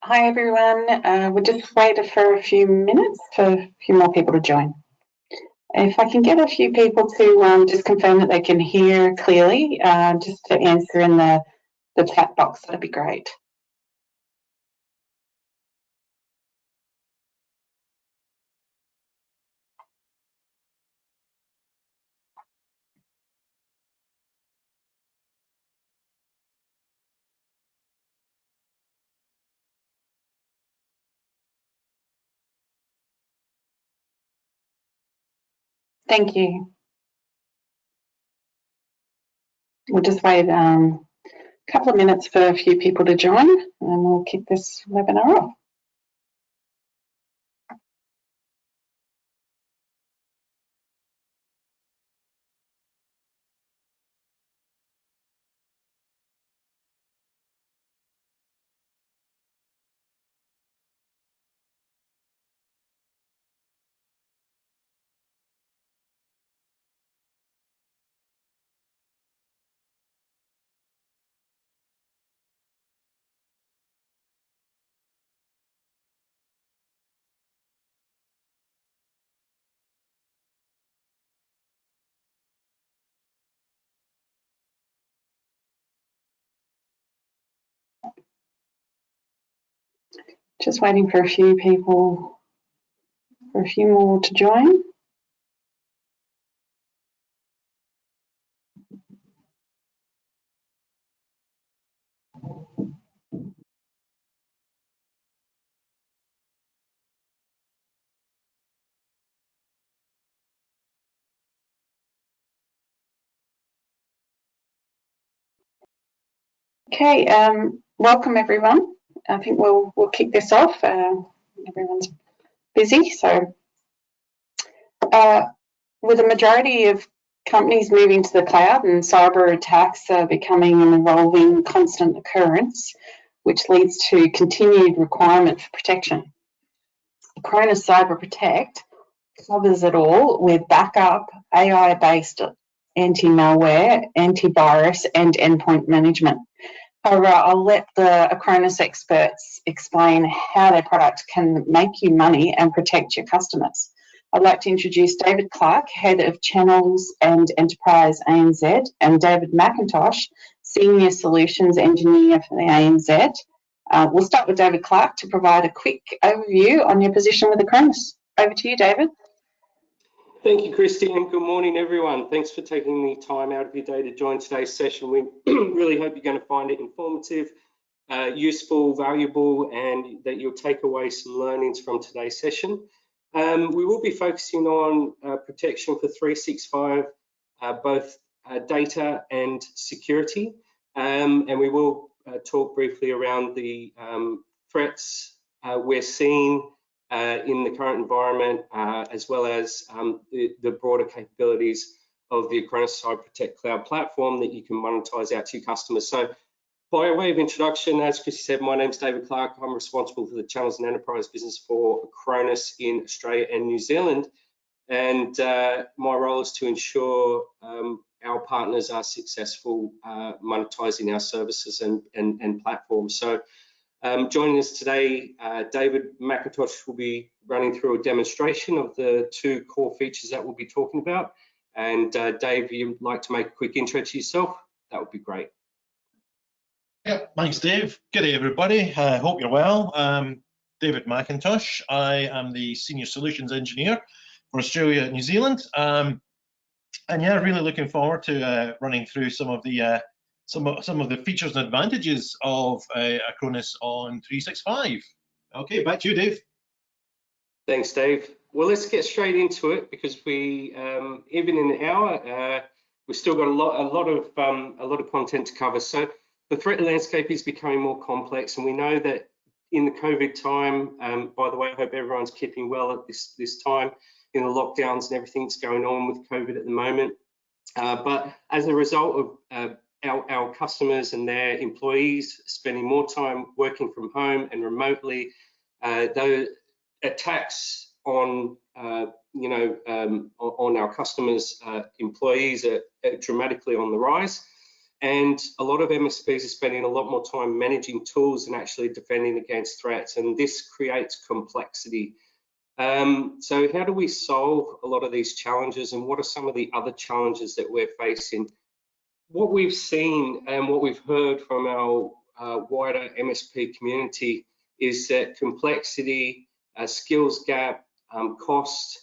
Hi everyone, we just waited for a few minutes for a few more people to join. If I can get a few people to just confirm that they can hear clearly, just to answer in the chat box, that'd be great. Thank you. We'll just wait a couple of minutes for a few people to join and we'll kick this webinar off. Just waiting for a few people, for a few more to join. Okay, welcome everyone. I think we'll kick this off. Everyone's busy, so with the majority of companies moving to the cloud and cyber attacks are becoming an evolving constant occurrence, which leads to continued requirement for protection. Acronis Cyber Protect covers it all with backup, AI-based anti-malware, antivirus, and endpoint management. However, I'll let the Acronis experts explain how their product can make you money and protect your customers. I'd like to introduce David Clark, Head of Channels and Enterprise ANZ, and David McIntosh, Senior Solutions Engineer for the ANZ. We'll start with David Clark to provide a quick overview on your position with Acronis. Over to you, David. Thank you, Christy, and good morning, everyone. Thanks for taking the time out of your day to join today's session. We really hope you're going to find it informative, useful, valuable, and that you'll take away some learnings from today's session. We will be focusing on protection for 365, both data and security, and we will talk briefly around the threats we're seeing in the current environment, as well as the broader capabilities of the Acronis Cybertech cloud platform that you can monetize out to your customers. So by way of introduction, as Chrissy said, my name is David Clark. I'm responsible for the channels and enterprise business for Acronis in Australia and New Zealand. And my role is to ensure our partners are successful monetizing our services and platforms. So joining us today, David McIntosh will be running through a demonstration of the two core features that we'll be talking about. And Dave, if you'd like to make a quick intro to yourself, that would be great. Yeah, thanks, Dave. Good day, everybody. Hope you're well. David McIntosh. I am the Senior Solutions Engineer for Australia and New Zealand. And yeah, really looking forward to running through some of the features and advantages of Acronis on 365. Okay, back to you, Dave. Thanks, Dave. Well, let's get straight into it because we, even in an hour, we've still got a lot of content to cover. So the threat landscape is becoming more complex, and we know that in the COVID time. By the way, I hope everyone's keeping well at this time in the lockdowns and everything that's going on with COVID at the moment. But as a result of our customers and their employees spending more time working from home and remotely, those attacks on on our customers' employees are dramatically on the rise, And a lot of MSPs are spending a lot more time managing tools and actually defending against threats, and this creates complexity. So how do we solve a lot of these challenges, and what are some of the other challenges that we're facing? What we've seen and what we've heard from our wider MSP community is that complexity, skills gap, cost,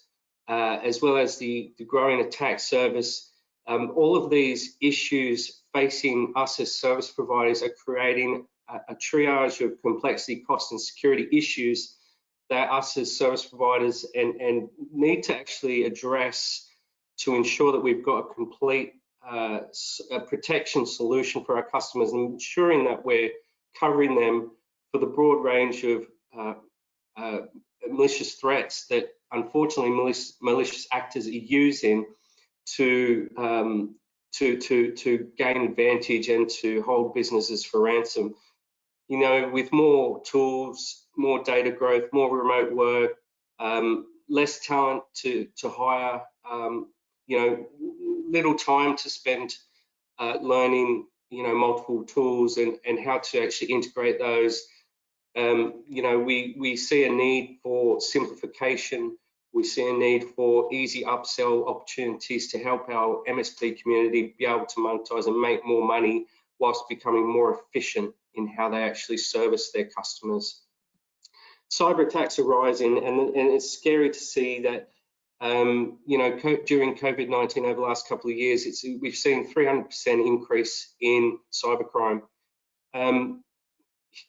as well as the growing attack service, all of these issues facing us as service providers are creating a triage of complexity, cost, and security issues that us as service providers and need to actually address to ensure that we've got a complete a protection solution for our customers, and ensuring that we're covering them for the broad range of malicious threats that unfortunately malicious actors are using to gain advantage and to hold businesses for ransom. You know, with more tools, more data growth, more remote work, less talent to hire, you know, little time to spend learning, you know, multiple tools and how to actually integrate those. You know, we see a need for simplification. We see a need for easy upsell opportunities to help our MSP community be able to monetize and make more money whilst becoming more efficient in how they actually service their customers. Cyber attacks are rising, and it's scary to see that, you know, during COVID-19 over the last couple of years, we've seen 300% increase in cybercrime.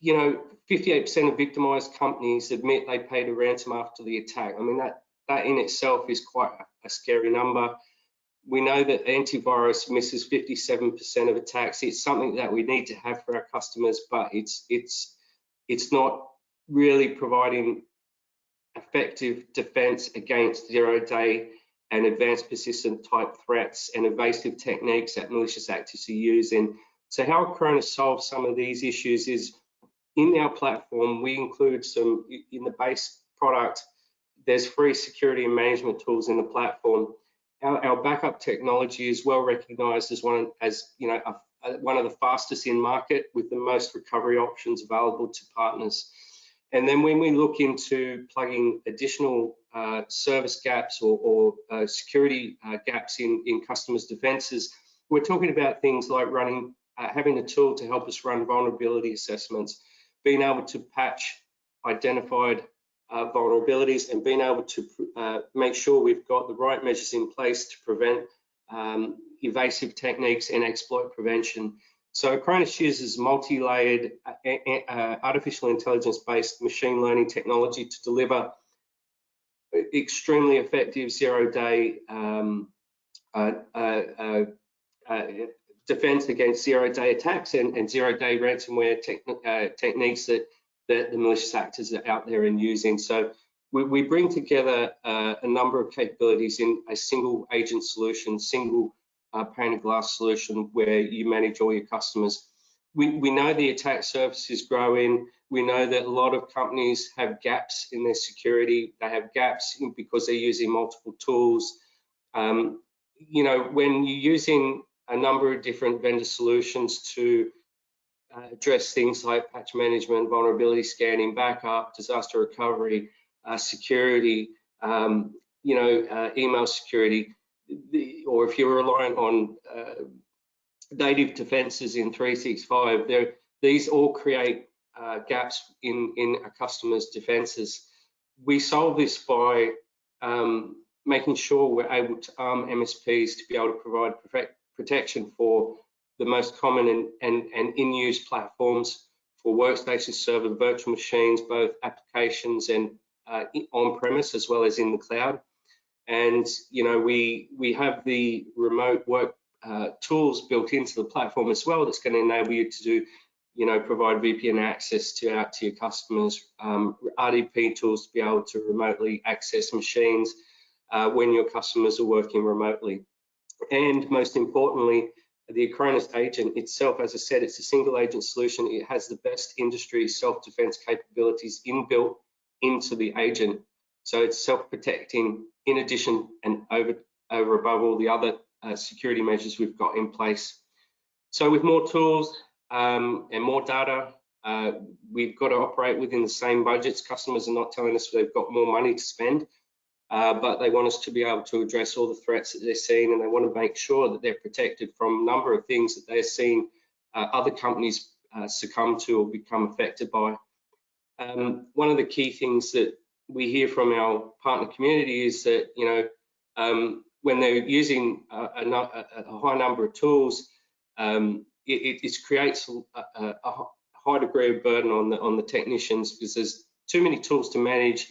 You know, 58% of victimized companies admit they paid a ransom after the attack. I mean, that in itself is quite a scary number. We know that antivirus misses 57% of attacks. It's something that we need to have for our customers, but it's not really providing effective defense against zero-day and advanced persistent type threats and evasive techniques that malicious actors are using. So how Acronis solves some of these issues is, in our platform, we include some, in the base product, there's free security and management tools in the platform. Our backup technology is well recognized as one of the fastest in market, with the most recovery options available to partners. And then when we look into plugging additional service gaps or security gaps in customers' defenses, we're talking about things like having a tool to help us run vulnerability assessments, being able to patch identified vulnerabilities, and being able to make sure we've got the right measures in place to prevent evasive techniques and exploit prevention. So Acronis uses multi-layered artificial intelligence-based machine learning technology to deliver extremely effective zero-day defense against zero-day attacks and zero-day ransomware techniques that the malicious actors are out there and using. So we bring together a number of capabilities in a single agent solution, single pane of glass solution where you manage all your customers. We know the attack surface is growing. We know that a lot of companies have gaps in their security. They have gaps because they're using multiple tools. You know, when you're using a number of different vendor solutions to address things like patch management, vulnerability scanning, backup, disaster recovery, security, you know, email security, or if you're relying on native defenses in 365, these all create gaps in a customer's defenses. We solve this by making sure we're able to arm MSPs to be able to provide protection for the most common and in-use platforms for workstation, server, virtual machines, both applications and on-premise as well as in the cloud. And you know, we have the remote work tools built into the platform as well. That's going to enable you to do, you know, provide VPN access to your customers, RDP tools to be able to remotely access machines when your customers are working remotely. And most importantly, the Acronis agent itself, as I said, it's a single agent solution. It has the best industry self-defense capabilities inbuilt into the agent. So it's self-protecting in addition and over above all the other security measures we've got in place. So with more tools and more data, we've got to operate within the same budgets. Customers are not telling us they've got more money to spend, but they want us to be able to address all the threats that they're seeing, and they want to make sure that they're protected from a number of things that they're seeing other companies succumb to or become affected by. One of the key things that we hear from our partner community is that, you know, when they're using a high number of tools, it creates a high degree of burden on the technicians, because there's too many tools to manage,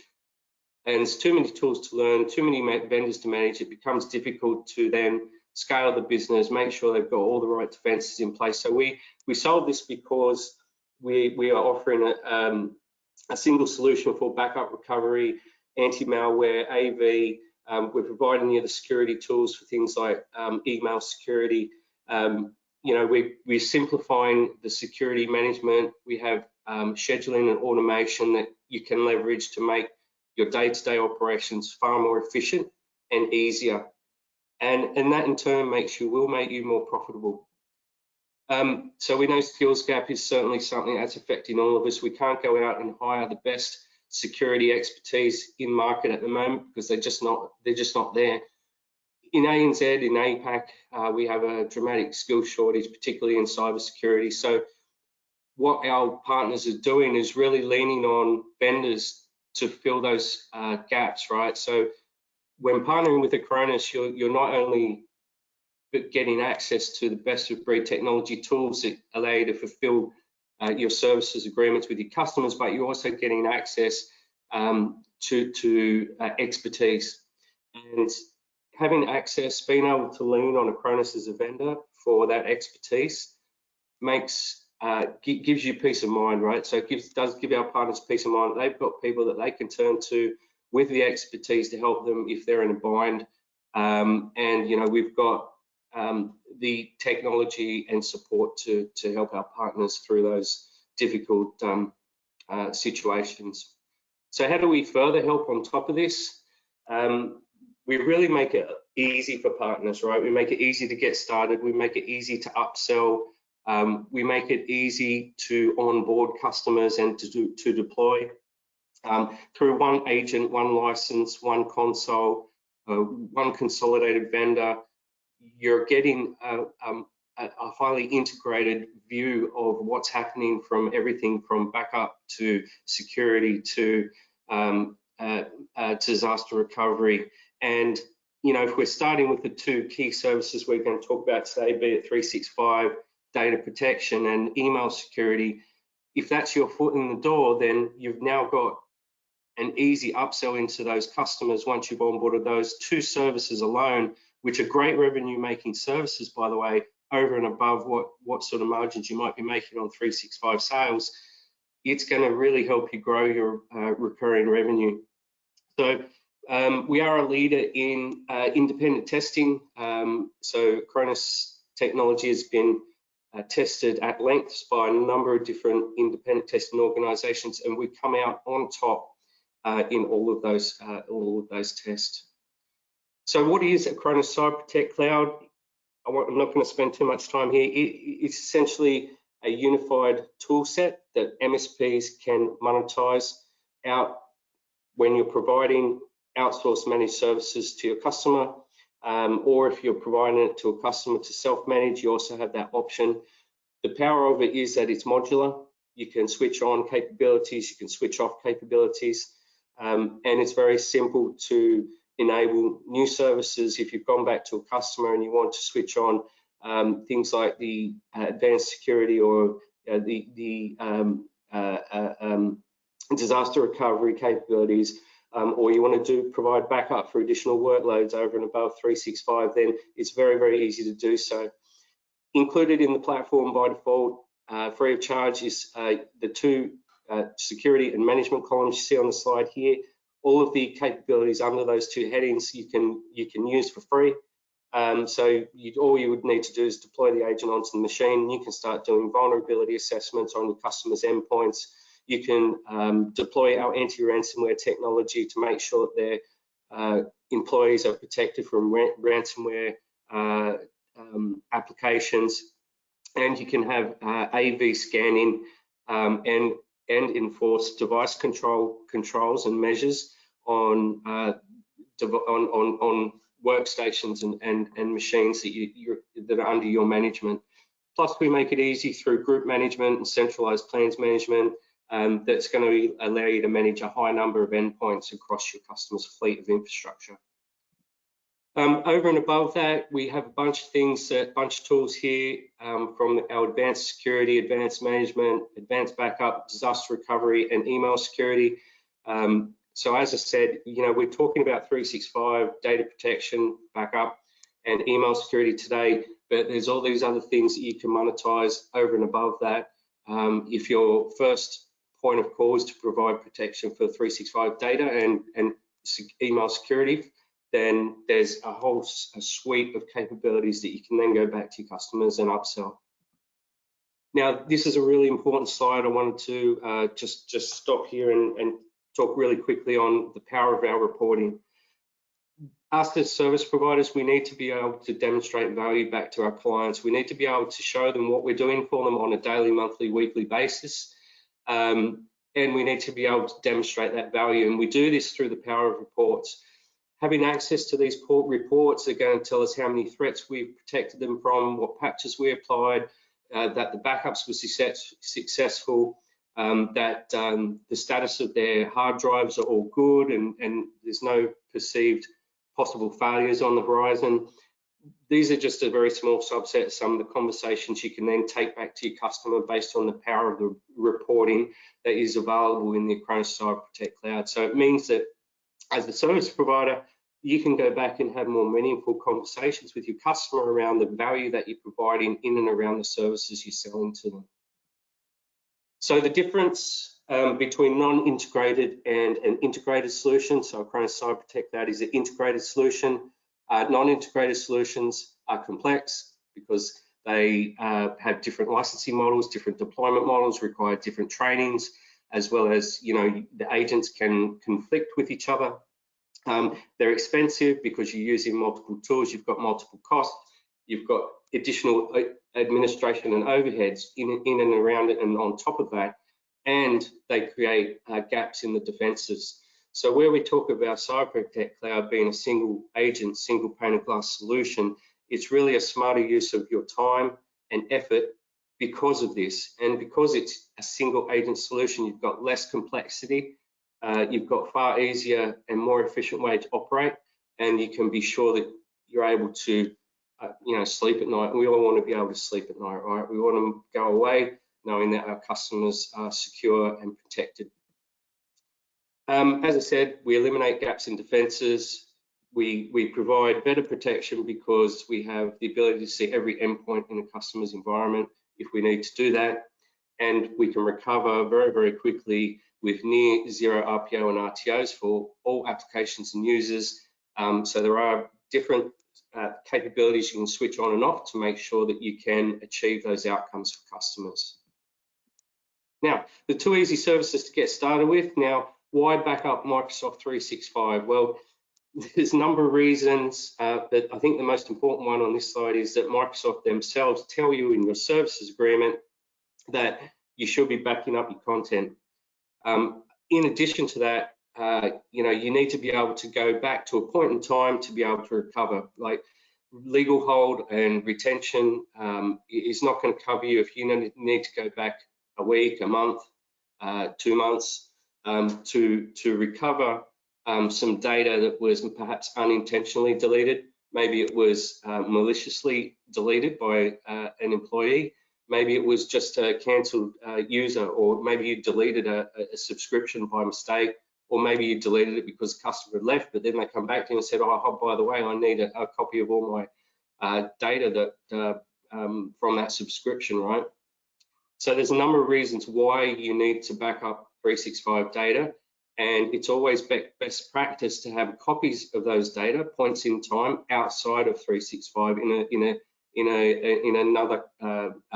and there's too many tools to learn, too many vendors to manage. It becomes difficult to then scale the business, make sure they've got all the right defenses in place. So we solve this because we are offering a single solution for backup recovery, anti-malware, AV. We're providing you the security tools for things like email security. You know, we're simplifying the security management. We have scheduling and automation that you can leverage to make your day-to-day operations far more efficient and easier. And that in turn will make you more profitable. So we know skills gap is certainly something that's affecting all of us. We can't go out and hire the best security expertise in market at the moment because they're just not there. In ANZ, in APAC, we have a dramatic skill shortage, particularly in cybersecurity. So what our partners are doing is really leaning on vendors to fill those gaps, right? So when partnering with Acronis, you're not only getting access to the best of breed technology tools that allow you to fulfill your services agreements with your customers, but you're also getting access to expertise. And having access, being able to lean on Acronis as a vendor for that expertise gives you peace of mind, right? So it does give our partners peace of mind. They've got people that they can turn to with the expertise to help them if they're in a bind. And you know, we've got the technology and support to help our partners through those difficult situations. So how do we further help on top of this? We really make it easy for partners, right? We make it easy to get started. We make it easy to upsell. We make it easy to onboard customers and to deploy through one agent, one license, one console, one consolidated vendor. You're getting a highly integrated view of what's happening from everything from backup to security to disaster recovery. And you know, if we're starting with the two key services we're going to talk about today, be it 365 data protection and email security, if that's your foot in the door, then you've now got an easy upsell into those customers once you've onboarded those two services alone, which are great revenue making services, by the way, over and above what sort of margins you might be making on 365 sales. It's going to really help you grow your recurring revenue. So we are a leader in independent testing. So Acronis technology has been tested at length by a number of different independent testing organizations, and we come out on top in all of those tests. So what is Acronis Cybertech Cloud? I'm not going to spend too much time here. It's essentially a unified tool set that MSPs can monetize out when you're providing outsourced managed services to your customer, or if you're providing it to a customer to self-manage, you also have that option. The power of it is that it's modular. You can switch on capabilities, you can switch off capabilities, and it's very simple to enable new services. If you've gone back to a customer and you want to switch on things like the advanced security or the disaster recovery capabilities, or you want to provide backup for additional workloads over and above 365, then it's very, very easy to do so. Included in the platform by default, free of charge, is the two security and management columns you see on the slide here. All of the capabilities under those two headings you can use for free. So all you would need to do is deploy the agent onto the machine, and you can start doing vulnerability assessments on your customers' endpoints. You can deploy our anti-ransomware technology to make sure that their employees are protected from ransomware applications. and you can have AV scanning and enforce device controls and measures on workstations and machines that are under your management. Plus, we make it easy through group management and centralized plans management that's going to allow you to manage a high number of endpoints across your customer's fleet of infrastructure. Over and above that, we have a bunch of things, a bunch of tools here from our advanced security, advanced management, advanced backup, disaster recovery, and email security. So as I said, we're talking about 365 data protection, backup, and email security today, but there's all these other things that you can monetize over and above that. If your first point of call is to provide protection for 365 data and email security, then there's a whole suite of capabilities that you can then go back to your customers and upsell. Now, this is a really important slide. I wanted to just stop here and talk really quickly on the power of our reporting. Us as service providers, we need to be able to demonstrate value back to our clients. We need to be able to show them what we're doing for them on a daily, monthly, weekly basis. And we need to be able to demonstrate that value. And we do this through the power of reports. Having access to these reports are going to tell us how many threats we've protected them from, what patches we applied, that the backups were successful, that the status of their hard drives are all good and there's no perceived possible failures on the horizon. These are just a very small subset of some of the conversations you can then take back to your customer based on the power of the reporting that is available in the Acronis Cybertech cloud. So it means that as a service provider, you can go back and have more meaningful conversations with your customer around the value that you're providing in and around the services you're selling to them. So the difference between non-integrated and an integrated solution, so Acronis Cybertech Cloud is an integrated solution. Non-integrated solutions are complex because they have different licensing models, different deployment models, require different trainings, as well as, the agents can conflict with each other. They're expensive because you're using multiple tools, you've got multiple costs, you've got additional administration and overheads in and around it and on top of that, and they create gaps in the defenses. So where we talk about Cybertech Cloud being a single agent, single pane of glass solution, it's really a smarter use of your time and effort because of this. And because it's a single agent solution, you've got less complexity, you've got far easier and more efficient way to operate, and you can be sure that you're able to sleep at night. We all want to be able to sleep at night, right? We want to go away knowing that our customers are secure and protected. As I said, we eliminate gaps in defenses. We provide better protection because we have the ability to see every endpoint in a customer's environment if we need to do that. And we can recover very, very quickly with near zero RPO and RTOs for all applications and users. So there are different capabilities you can switch on and off to make sure that you can achieve those outcomes for customers. Now, the two easy services to get started with. Now, why back up Microsoft 365? Well, there's a number of reasons, but I think the most important one on this slide is that Microsoft themselves tell you in your services agreement that you should be backing up your content. In addition to that, you need to be able to go back to a point in time to be able to recover. Like legal hold and retention is not going to cover you if you need to go back a week, a month, 2 months to recover some data that was perhaps unintentionally deleted. Maybe it was maliciously deleted by an employee. Maybe it was just a cancelled user, or maybe you deleted a subscription by mistake, or maybe you deleted it because the customer had left, but then they come back to you and said, oh, by the way, I need a copy of all my data that from that subscription, right? So there's a number of reasons why you need to back up 365 data, and it's always best practice to have copies of those data points in time outside of 365 in another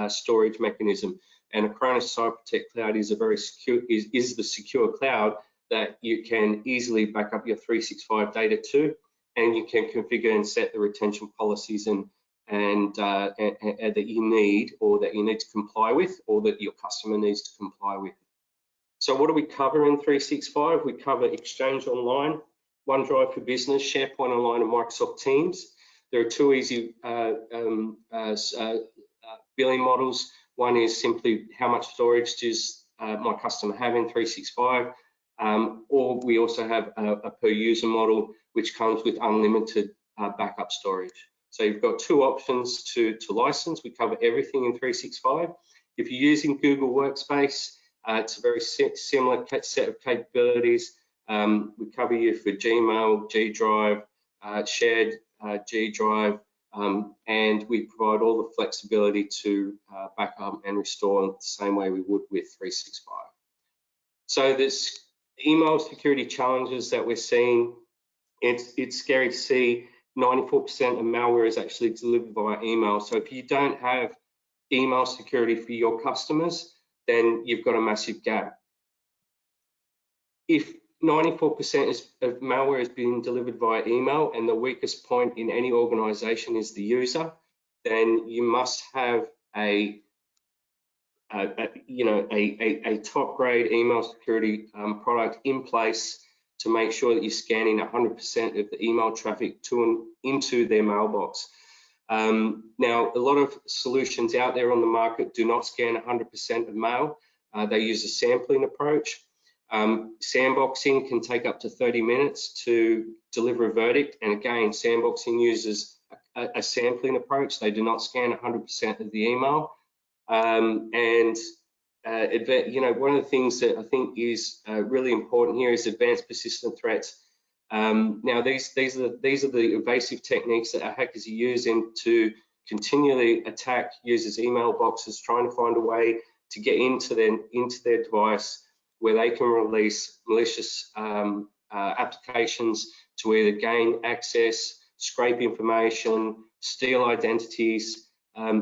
storage mechanism. And Acronis Cybertech Cloud is a very secure, is the secure cloud that you can easily back up your 365 data to, and you can configure and set the retention policies and and that you need, or that you need to comply with, or that your customer needs to comply with. So what do we cover in 365? We cover Exchange Online, OneDrive for Business, SharePoint Online, and Microsoft Teams. There are two easy billing models. One is simply how much storage does my customer have in 365, or we also have a per user model, which comes with unlimited backup storage. So you've got two options to license. We cover everything in 365. If you're using Google Workspace, it's a very similar set of capabilities. We cover you for Gmail, G Drive, shared G Drive, and we provide all the flexibility to back up and restore in the same way we would with 365. So there's email security challenges that we're seeing. It's scary to see 94% of malware is actually delivered via email. So if you don't have email security for your customers, then you've got a massive gap. If 94% of malware is being delivered via email, and the weakest point in any organization is the user, then you must have a top grade email security product in place to make sure that you're scanning 100% of the email traffic to and into their mailbox. Now, a lot of solutions out there on the market do not scan 100% of mail. They use a sampling approach. Sandboxing can take up to 30 minutes to deliver a verdict. And again, sandboxing uses a sampling approach. They do not scan 100% of the email. One of the things that I think is really important here is advanced persistent threats. Now, these are the evasive techniques that our hackers are using to continually attack users' email boxes, trying to find a way to get into their device where they can release malicious applications to either gain access, scrape information, steal identities.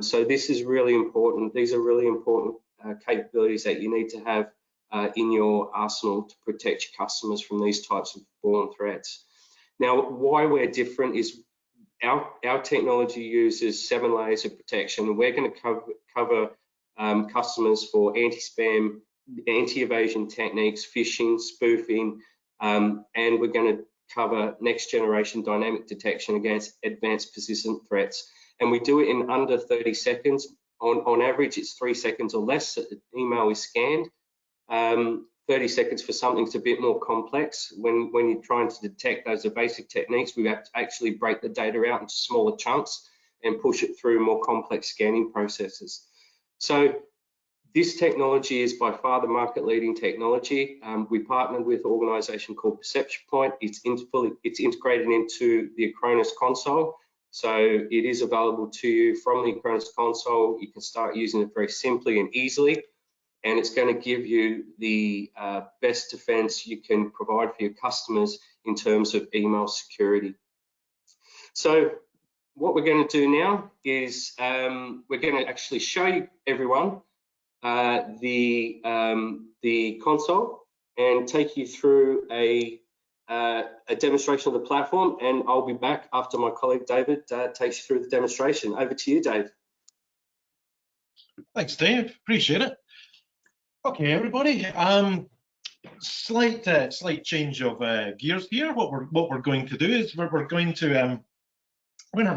So this is really important. These are really important capabilities that you need to have in your arsenal to protect your customers from these types of born threats. Now, why we're different is our technology uses 7 layers of protection. We're going to cover customers for anti-spam, anti-evasion techniques, phishing, spoofing, and we're going to cover next generation dynamic detection against advanced persistent threats. And we do it in under 30 seconds. On average, it's 3 seconds or less that the email is scanned. 30 seconds for something that's a bit more complex. When you're trying to detect those evasive techniques, we have to actually break the data out into smaller chunks and push it through more complex scanning processes. So this technology is by far the market-leading technology. We partnered with an organization called Perception Point. It's integrated into the Acronis console. So it is available to you from the Acronis console. You can start using it very simply and easily, and it's going to give you the best defense you can provide for your customers in terms of email security. So what we're going to do now is we're going to actually show you everyone the console and take you through a demonstration of the platform, and I'll be back after my colleague David takes you through the demonstration. Over to you, Dave. Thanks, Dave. Appreciate it. Okay, everybody. Slight change of gears here. What we're going to do is we're going to have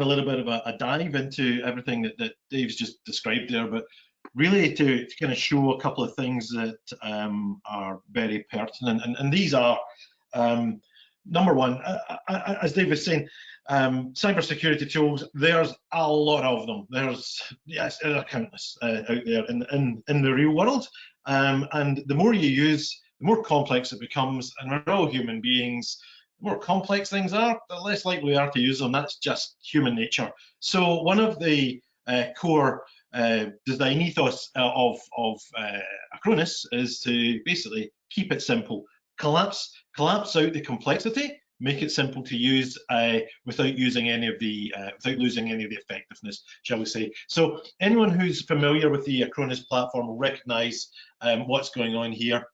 a little bit of a dive into everything that Dave's just described there, but really to kind of show a couple of things that are very pertinent, and these are number one, as Dave was saying, cybersecurity tools. There's a lot of them. There are countless out there in the real world, and the more you use, the more complex it becomes. And we're all human beings. The more complex things are, the less likely we are to use them. That's just human nature. So one of the core design ethos of Acronis is to basically keep it simple, collapse out the complexity, make it simple to use without losing any of the effectiveness, shall we say. So anyone who's familiar with the Acronis platform will recognize what's going on here.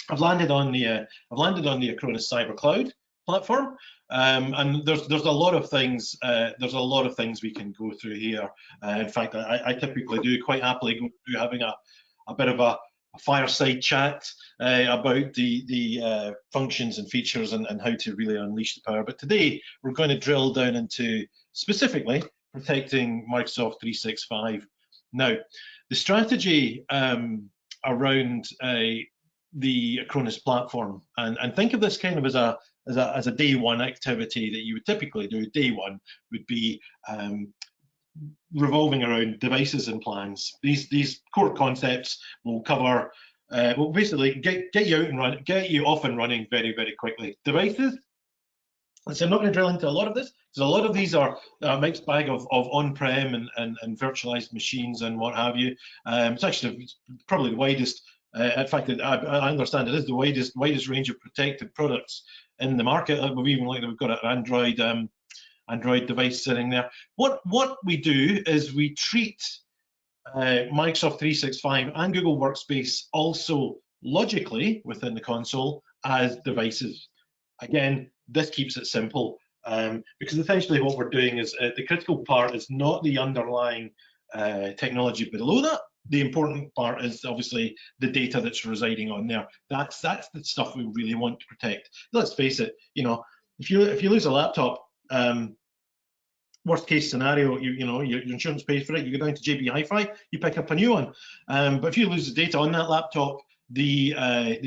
I've landed on the Acronis Cyber Cloud. platform, and there's a lot of things. There's a lot of things we can go through here. In fact, I typically do quite happily go through having a bit of a fireside chat about the functions and features and how to really unleash the power. But today we're going to drill down into specifically protecting Microsoft 365. Now, the strategy around the Acronis platform, and think of this kind of as a day one activity that you would typically do. Day one would be revolving around devices and plans. These core concepts will cover, will basically get you out and run, get you off and running very, very quickly. Devices. So I'm not going to drill into a lot of this, because a lot of these are a mixed bag of on-prem and virtualized machines and what have you. It's actually probably the widest. In fact, I understand it is the widest range of protected products in the market. We've even we've got an Android device sitting there. What we do is we treat Microsoft 365 and Google Workspace also logically within the console as devices. Again, this keeps it simple, because essentially what we're doing is the critical part is not the underlying technology below that. The important part is obviously the data that's residing on there. That's the stuff we really want to protect. Let's face it, you know, if you lose a laptop, worst case scenario, your insurance pays for it. You go down to JB Hi-Fi, you pick up a new one. But if you lose the data on that laptop, the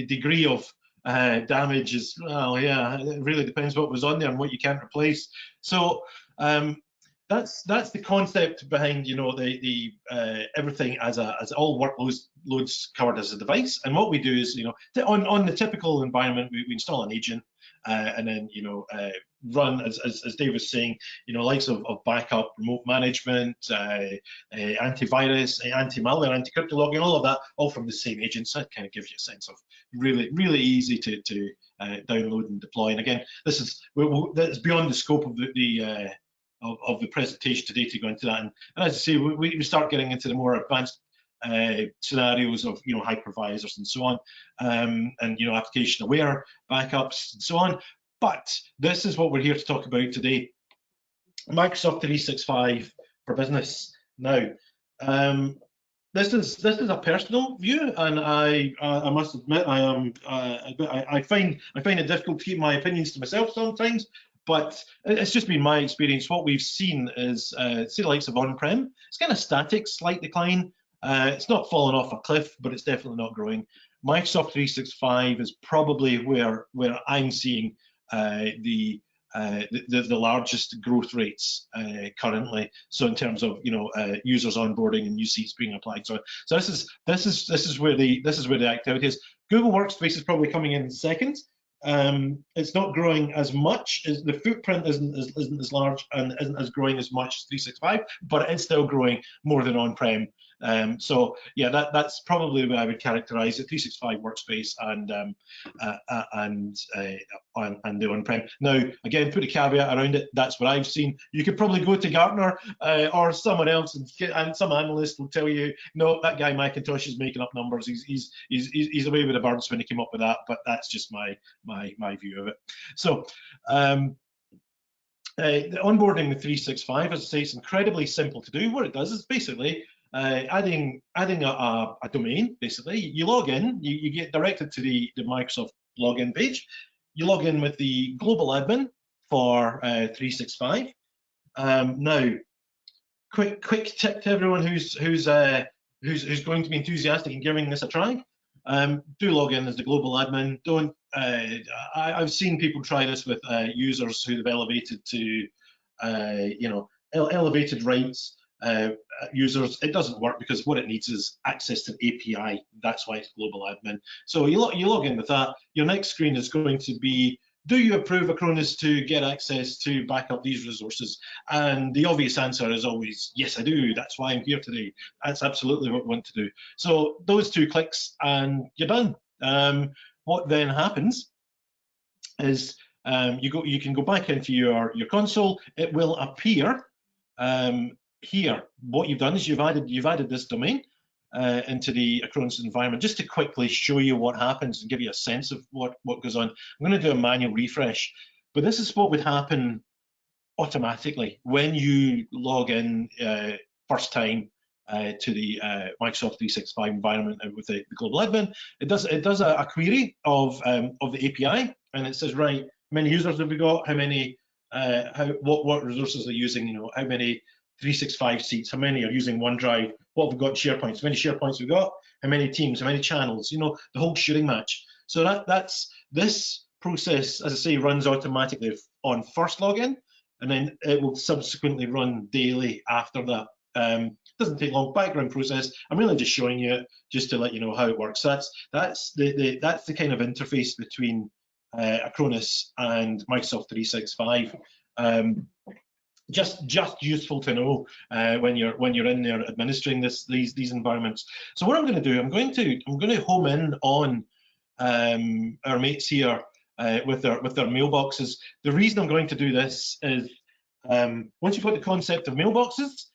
degree of damage is, well, yeah, it really depends what was on there and what you can't replace. So that's the concept behind, you know, the everything as all workloads covered as a device. And what we do is, you know, on the typical environment, we install an agent and then, you know, run, as Dave was saying, you know, likes of backup, remote management, antivirus, anti-malware, anti-crypto logging, all of that, all from the same agent. So that kind of gives you a sense of really easy to download and deploy. And again, this is beyond the scope of the presentation today to go into that. And as I say, we start getting into the more advanced scenarios of, you know, hypervisors and so on, and, you know, application aware backups and so on. But this is what we're here to talk about today. Microsoft 365 for business. Now, this is a personal view, and I must admit I find it difficult to keep my opinions to myself sometimes. But it's just been my experience. What we've seen is, say the likes of on-prem, it's kind of static, slight decline. It's not fallen off a cliff, but it's definitely not growing. Microsoft 365 is probably where I'm seeing the largest growth rates currently. So in terms of, you know, users onboarding and new seats being applied. So this is where the activity is. Google Workspace is probably coming in second. It's not growing as much, the footprint isn't as large and isn't as growing as much as 365, but it's still growing more than on-prem. So yeah, that's probably the way I would characterize it: 365 Workspace and the on-prem. Now, again, put a caveat around it. That's what I've seen. You could probably go to Gartner or someone else, and some analyst will tell you, no, that guy Macintosh is making up numbers. He's away with the birds when he came up with that. But that's just my view of it. So. The onboarding with 365, as I say, it's incredibly simple to do. What it does is basically adding a domain. Basically, you log in, you get directed to the Microsoft login page. You log in with the global admin for 365. Now, quick tip to everyone who's going to be enthusiastic in giving this a try. Do log in as the global admin. Don't. I've seen people try this with users who have elevated to, you know, elevated rights users. It doesn't work because what it needs is access to the API. That's why it's global admin. So you log in with that. Your next screen is going to be, do you approve Acronis to get access to back up these resources? And the obvious answer is always, yes, I do. That's why I'm here today. That's absolutely what we want to do. So those 2 clicks and you're done. What then happens is you can go back into your console. It will appear here. What you've done is you've added this domain into the Acronis environment. Just to quickly show you what happens and give you a sense of what goes on, I'm going to do a manual refresh. But this is what would happen automatically when you log in first time to the Microsoft 365 environment with the global admin. It does a query of the API, and it says, right, how many users have we got? How many? What resources are using? You know, how many 365 seats? How many are using OneDrive? What have we got SharePoints? How many SharePoints we've got? How many teams? How many channels? You know, the whole shooting match. So that's this process, as I say, runs automatically on first login, and then it will subsequently run daily after that. Doesn't take long, background process. I'm really just showing you it just to let you know how it works. That's the kind of interface between Acronis and Microsoft 365. Just useful to know when you're in there administering these environments. So what I'm going to do, I'm going to home in on our mates here with their mailboxes. The reason I'm going to do this is once you've got the concept of mailboxes,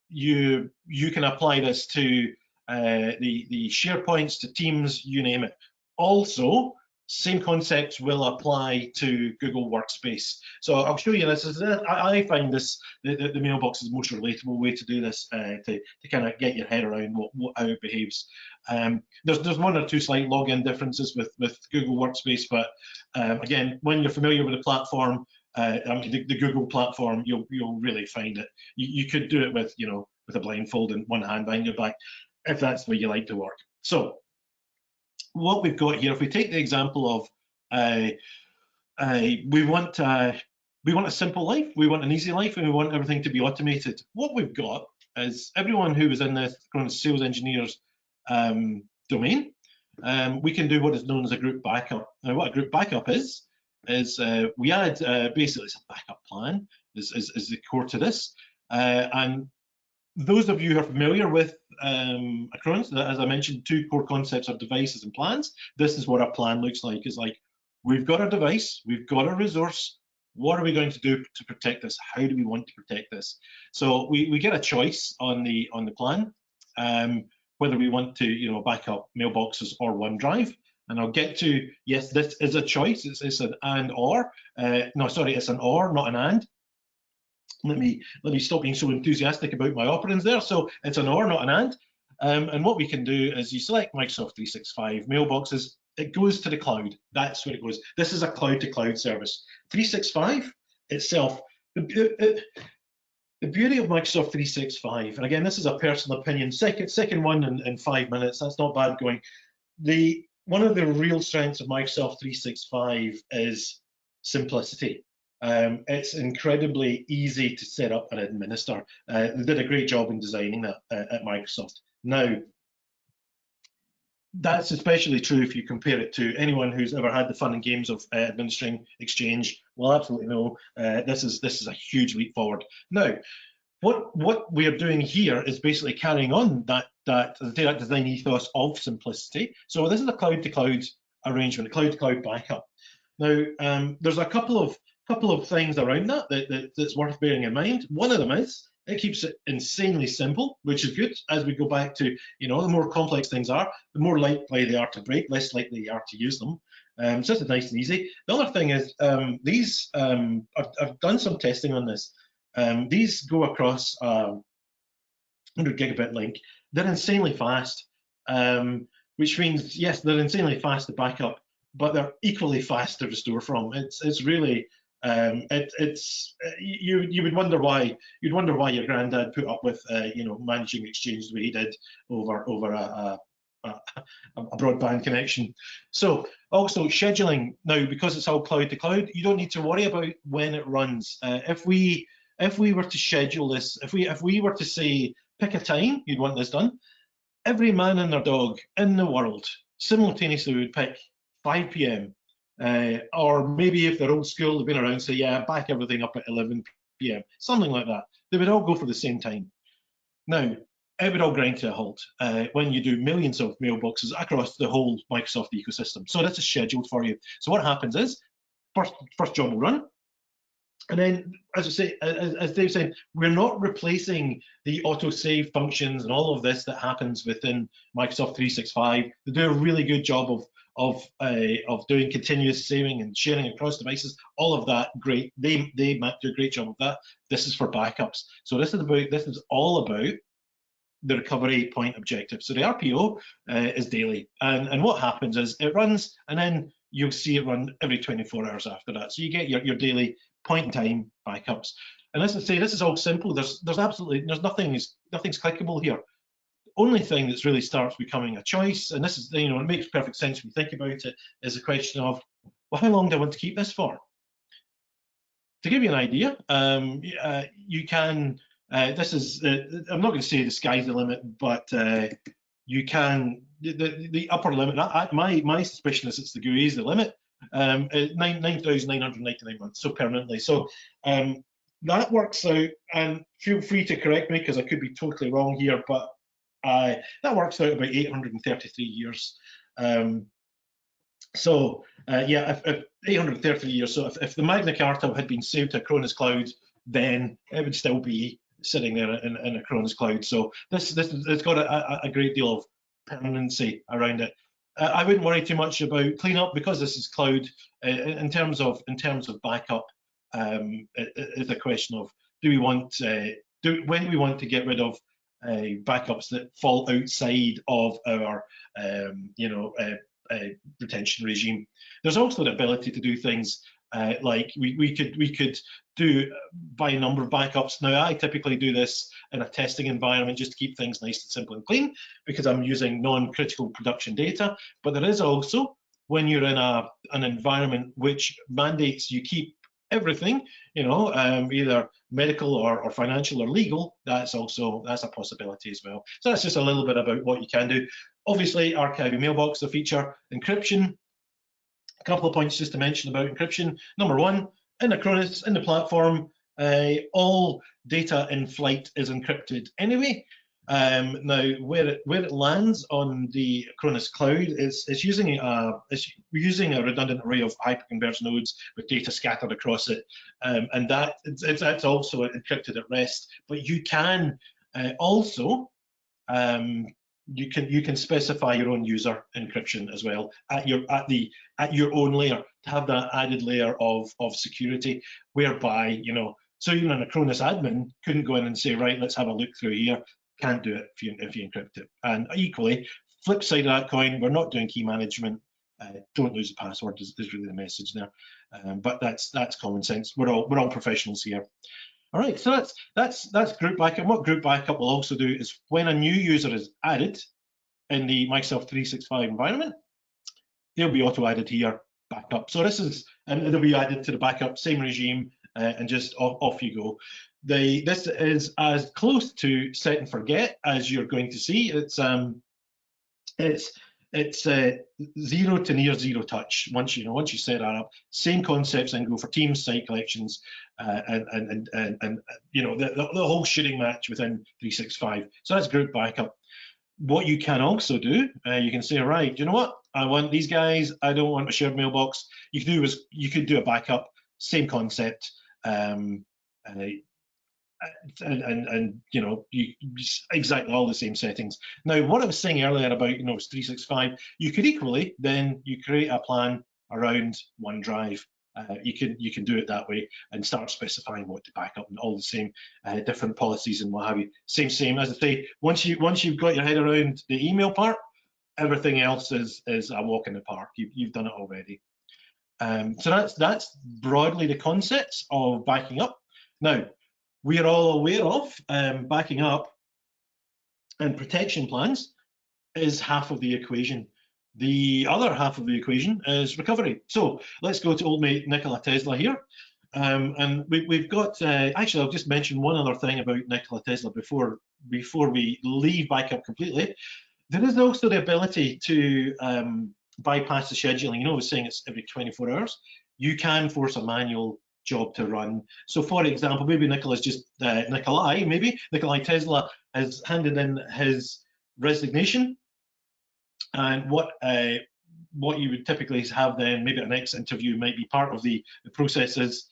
you can apply this to the SharePoints, to Teams, you name it. Also, same concepts will apply to Google Workspace. So I'll show you this. I find this the mailbox is the most relatable way to do this to kind of get your head around how it behaves. There's one or two slight login differences with Google Workspace, but again, when you're familiar with the platform, the Google platform, you'll really find it. You could do it with with a blindfold and one hand behind your back, if that's the way you like to work. So what we've got here, if we take the example of we want a simple life, we want an easy life, and we want everything to be automated. What we've got is everyone who was in the sales engineers domain, we can do what is known as a group backup. Now, what a group backup is we add basically it's a backup plan is the core to this, and those of you who are familiar with Acronis, as I mentioned, two core concepts of devices and plans. This is what our plan looks like. It's like, we've got our device, we've got a resource. What are we going to do to protect this? How do we want to protect this? So we get a choice on the plan, whether we want to back up mailboxes or OneDrive. And I'll get to, yes, this is a choice. It's an and or. No, sorry, it's an or, not an and. Let me stop being so enthusiastic about my operands there. So it's an or, not an and. And what we can do is you select Microsoft 365 mailboxes. It goes to the cloud. That's where it goes. This is a cloud-to-cloud service. 365 itself. The beauty of Microsoft 365, and again, this is a personal opinion. Second one in 5 minutes. That's not bad going. One of the real strengths of Microsoft 365 is simplicity. It's incredibly easy to set up and administer. They did a great job in designing that at Microsoft. Now, that's especially true if you compare it to anyone who's ever had the fun and games of administering Exchange. Will absolutely know this is a huge leap forward. Now, what we are doing here is basically carrying on that design ethos of simplicity. So this is a cloud-to-cloud arrangement, a cloud-to-cloud backup. Now, there's a couple of things around that's worth bearing in mind. One of them is it keeps it insanely simple, which is good. As we go back to, the more complex things are, the more likely they are to break, less likely they are to use them. So it's nice and easy. The other thing is these, I've done some testing on this. These go across 100 gigabit link. They're insanely fast, which means, yes, they're insanely fast to back up, but they're equally fast to restore from. It's really, you would wonder why your granddad put up with managing Exchange the way he did over a broadband connection. So also scheduling now, because it's all cloud to cloud, you don't need to worry about when it runs. If we were to schedule this, if we were to say pick a time you'd want this done, every man and their dog in the world simultaneously would pick 5 p.m. Or maybe if they're old school, they've been around, say, yeah, back everything up at 11 p.m., something like that. They would all go for the same time. Now, it would all grind to a halt when you do millions of mailboxes across the whole Microsoft ecosystem. So this is scheduled for you. So what happens is, first job will run. And then, as I say, as Dave said, we're not replacing the auto-save functions and all of this that happens within Microsoft 365. They do a really good job doing continuous saving and sharing across devices, all of that, great. They do a great job of that. This is for backups. So this is all about the recovery point objective. So the RPO is daily, and what happens is it runs, and then you'll see it run every 24 hours after that. So you get your daily point in time backups. And as I say, this is all simple. There's nothing's clickable here. Only thing that's really starts becoming a choice, and this is, it makes perfect sense when you think about it, is the question of, well, how long do I want to keep this for? To give you an idea, you can. This is. I'm not going to say the sky's the limit, but you can. The upper limit. My suspicion is it's the GUI is the limit. 9,999 months, so permanently. So that works out. And feel free to correct me because I could be totally wrong here, but that works out about 833 years. So yeah, if 833 years. So if the Magna Carta had been saved to Acronis Cloud, then it would still be sitting there in Acronis Cloud. So it's got a great deal of permanency around it. I wouldn't worry too much about cleanup because this is cloud. In terms of backup, it's a question of when we want to get rid of backups that fall outside of our retention regime. There's also the ability to do things like we could do by a number of backups. Now, I typically do this in a testing environment just to keep things nice and simple and clean because I'm using non-critical production data. But there is also, when you're in an environment which mandates you keep everything, either medical or financial or legal, that's a possibility as well. So that's just a little bit about what you can do. Obviously, archiving mailbox, the feature, encryption. A couple of points just to mention about encryption. Number one, in Acronis, in the platform, all data in flight is encrypted anyway. Now, where it lands on the Acronis cloud is using a redundant array of hyperconverged nodes with data scattered across it, and that's also encrypted at rest. But you can also you can specify your own user encryption as well at your own layer to have that added layer of security, whereby so even an Acronis admin couldn't go in and say, right, let's have a look through here. Can't do it if you encrypt it. And equally, flip side of that coin, we're not doing key management. Don't lose the password is really the message there. But that's common sense. We're all professionals here. All right, so that's group backup. What group backup will also do is when a new user is added in the Microsoft 365 environment, they'll be auto added here, backup. So this is, and they'll be added to the backup, same regime, and just off you go. This is as close to set and forget as you're going to see. It's 0 to near zero touch once you set that up. Same concepts and go for teams, site collections, and the whole shooting match within 365. So that's group backup. What you can also do, you can say, right, you know what? I want these guys. I don't want a shared mailbox. You could do a backup. Same concept. Exactly all the same settings. Now, what I was saying earlier about 365, you could equally then you create a plan around OneDrive. You can do it that way and start specifying what to back up and all the same different policies and what have you. Same as I say. Once you've got your head around the email part, everything else is a walk in the park. You've done it already. So that's broadly the concepts of backing up. Now, we are all aware of backing up and protection plans is half of the equation. The other half of the equation is recovery. So let's go to old mate Nikola Tesla here. And we've got, actually, I'll just mention one other thing about Nikola Tesla before we leave backup completely. There is also the ability to bypass the scheduling. I was saying it's every 24 hours. You can force a manual job to run. So for example, maybe Nikolai Tesla has handed in his resignation, and what you would typically have then, maybe a next interview might be part of the process is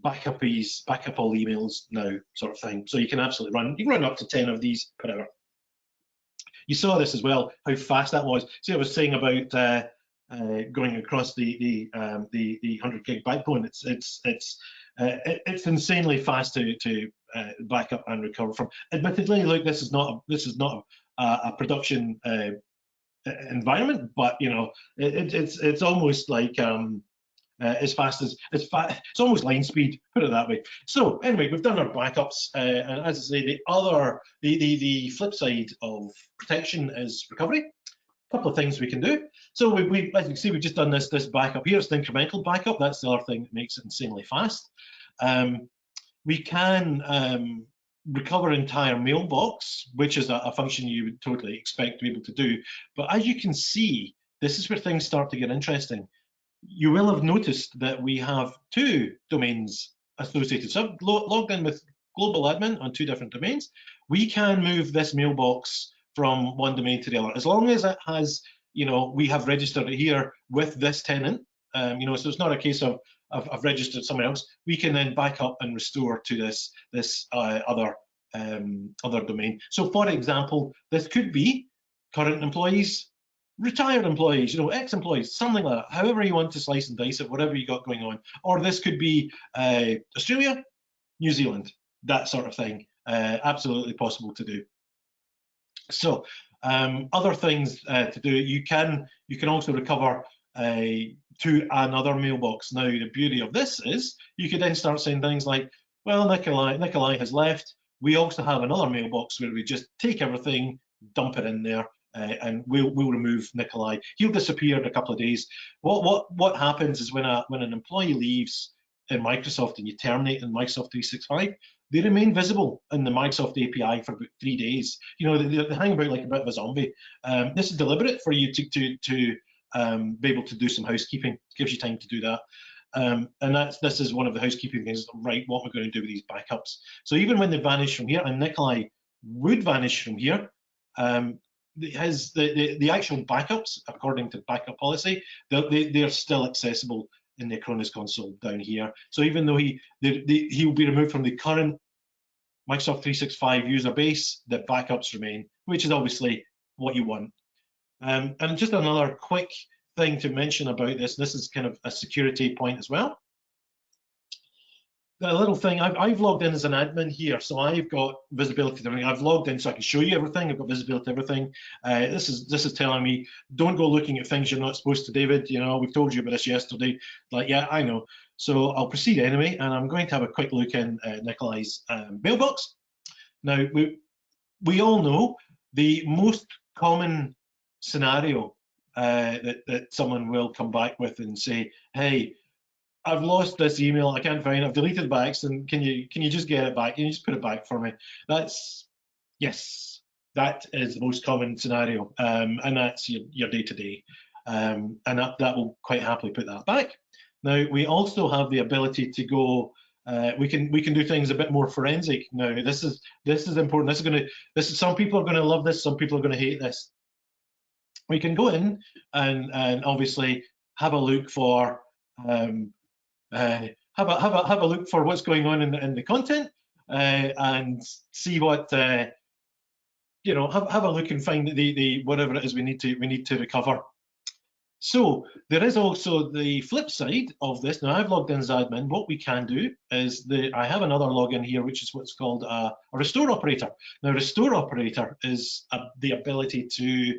back up all emails now, sort of thing. So you can absolutely run up to 10 of these per hour. You saw this as well, how fast that was. See, I was saying about going across the 100 gig backbone. It's insanely fast to back up and recover from. Admittedly, look, this is not a production environment, but you know, it's almost like as fast as it's almost line speed, put it that way. So anyway, we've done our backups, and as I say, the flip side of protection is recovery. A couple of things we can do. So as you can see, we've just done this backup here. It's the incremental backup. That's the other thing that makes it insanely fast. We can recover entire mailbox, which is a function you would totally expect to be able to do. But as you can see, this is where things start to get interesting. You will have noticed that we have two domains associated. So I've logged in with global admin on two different domains. We can move this mailbox from one domain to the other, as long as it has, you know, we have registered it here with this tenant, you know, so it's not a case of I've registered somewhere else. We can then back up and restore to this other domain. So for example, this could be current employees, retired employees, you know, ex-employees, something like that, however you want to slice and dice it, whatever you got going on. Or this could be Australia, New Zealand, that sort of thing. Absolutely possible to do. So other things to do, you can also recover to another mailbox. Now the beauty of this is you could then start saying things like, well, Nikolai has left. We also have another mailbox where we just take everything, dump it in there, and we'll remove Nikolai. He'll disappear in a couple of days. What happens is when an employee leaves in Microsoft and you terminate in Microsoft 365, they remain visible in the Microsoft API for about 3 days. You know, they hang about like a bit of a zombie. This is deliberate for you to be able to do some housekeeping. It gives you time to do that. And this is one of the housekeeping things, right, what we're going to do with these backups. So even when they vanish from here, and Nikolai would vanish from here, the actual backups, according to backup policy, they're still accessible in the Acronis console down here. So even though he will be removed from the current Microsoft 365 user base, the backups remain, which is obviously what you want. And just another quick thing to mention about this is kind of a security point as well. A little thing, I've logged in as an admin here, so I've got visibility to everything. I've logged in so I can show you everything. I've got visibility to everything. This is telling me, don't go looking at things you're not supposed to, David. You know, we've told you about this yesterday. Like, yeah, I know. So I'll proceed anyway, and I'm going to have a quick look in Nikolai's mailbox. Now, we all know the most common scenario that someone will come back with and say, hey, I've lost this email, I can't find it, I've deleted it by accident, can you just get it back, can you just put it back for me? Yes, that is the most common scenario, and that's your day-to-day, and that will quite happily put that back. Now, we also have the ability to go, we can do things a bit more forensic. Now, this is important. Some people are going to love this, some people are going to hate this. We can go in and obviously have a look for have a look for what's going on in the content, and see what you know. Have a look and find the whatever it is we need to recover. So there is also the flip side of this. Now I've logged in as admin. What we can do is I have another login here, which is what's called a restore operator. Now restore operator is the ability to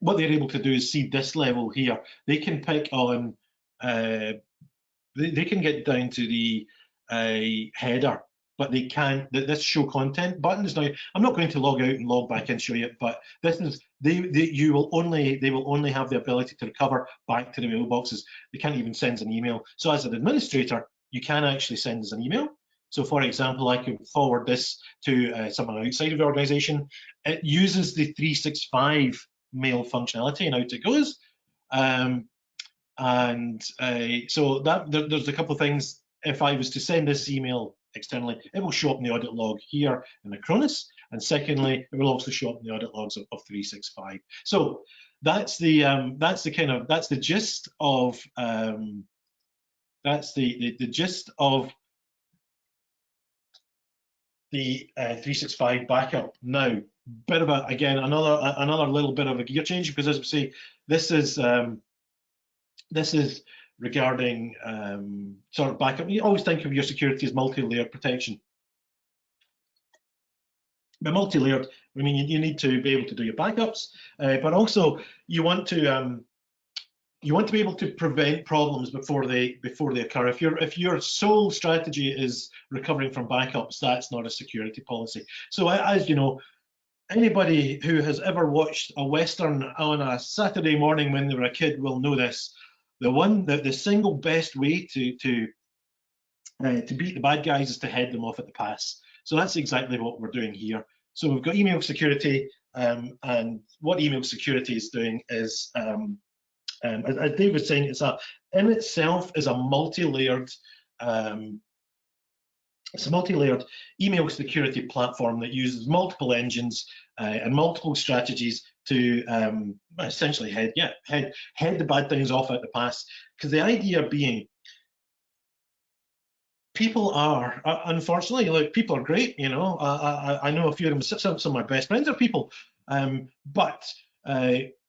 what they're able to do is see this level here. They can pick on they can get down to the header, but they can't. This show content button is now. I'm not going to log out and log back and show you it, but this is they will only have the ability to recover back to the mailboxes. They can't even send an email. So as an administrator, you can actually send us an email. So for example, I could forward this to someone outside of the organization. It uses the 365 mail functionality and out it goes. So there's a couple of things. If I was to send this email externally, it will show up in the audit log here in Acronis, and secondly, it will also show up in the audit logs of 365. So that's the gist of the 365 backup. Now, bit of a, again, another little bit of a gear change, because as we say, this is regarding sort of backup. You always think of your security as multi-layered protection. By multi-layered, I mean you need to be able to do your backups, but also you want to be able to prevent problems before they occur. If your sole strategy is recovering from backups, that's not a security policy. So as you know, anybody who has ever watched a Western on a Saturday morning when they were a kid will know this. The single best way to beat the bad guys is to head them off at the pass. So that's exactly what we're doing here. So we've got email security, and what email security is doing is, as Dave was saying, in itself is a multi-layered email security platform that uses multiple engines and multiple strategies to essentially head the bad things off at the pass. Because the idea being, people are, unfortunately, like, people are great, you know. I know a few of them, some of my best friends are people, but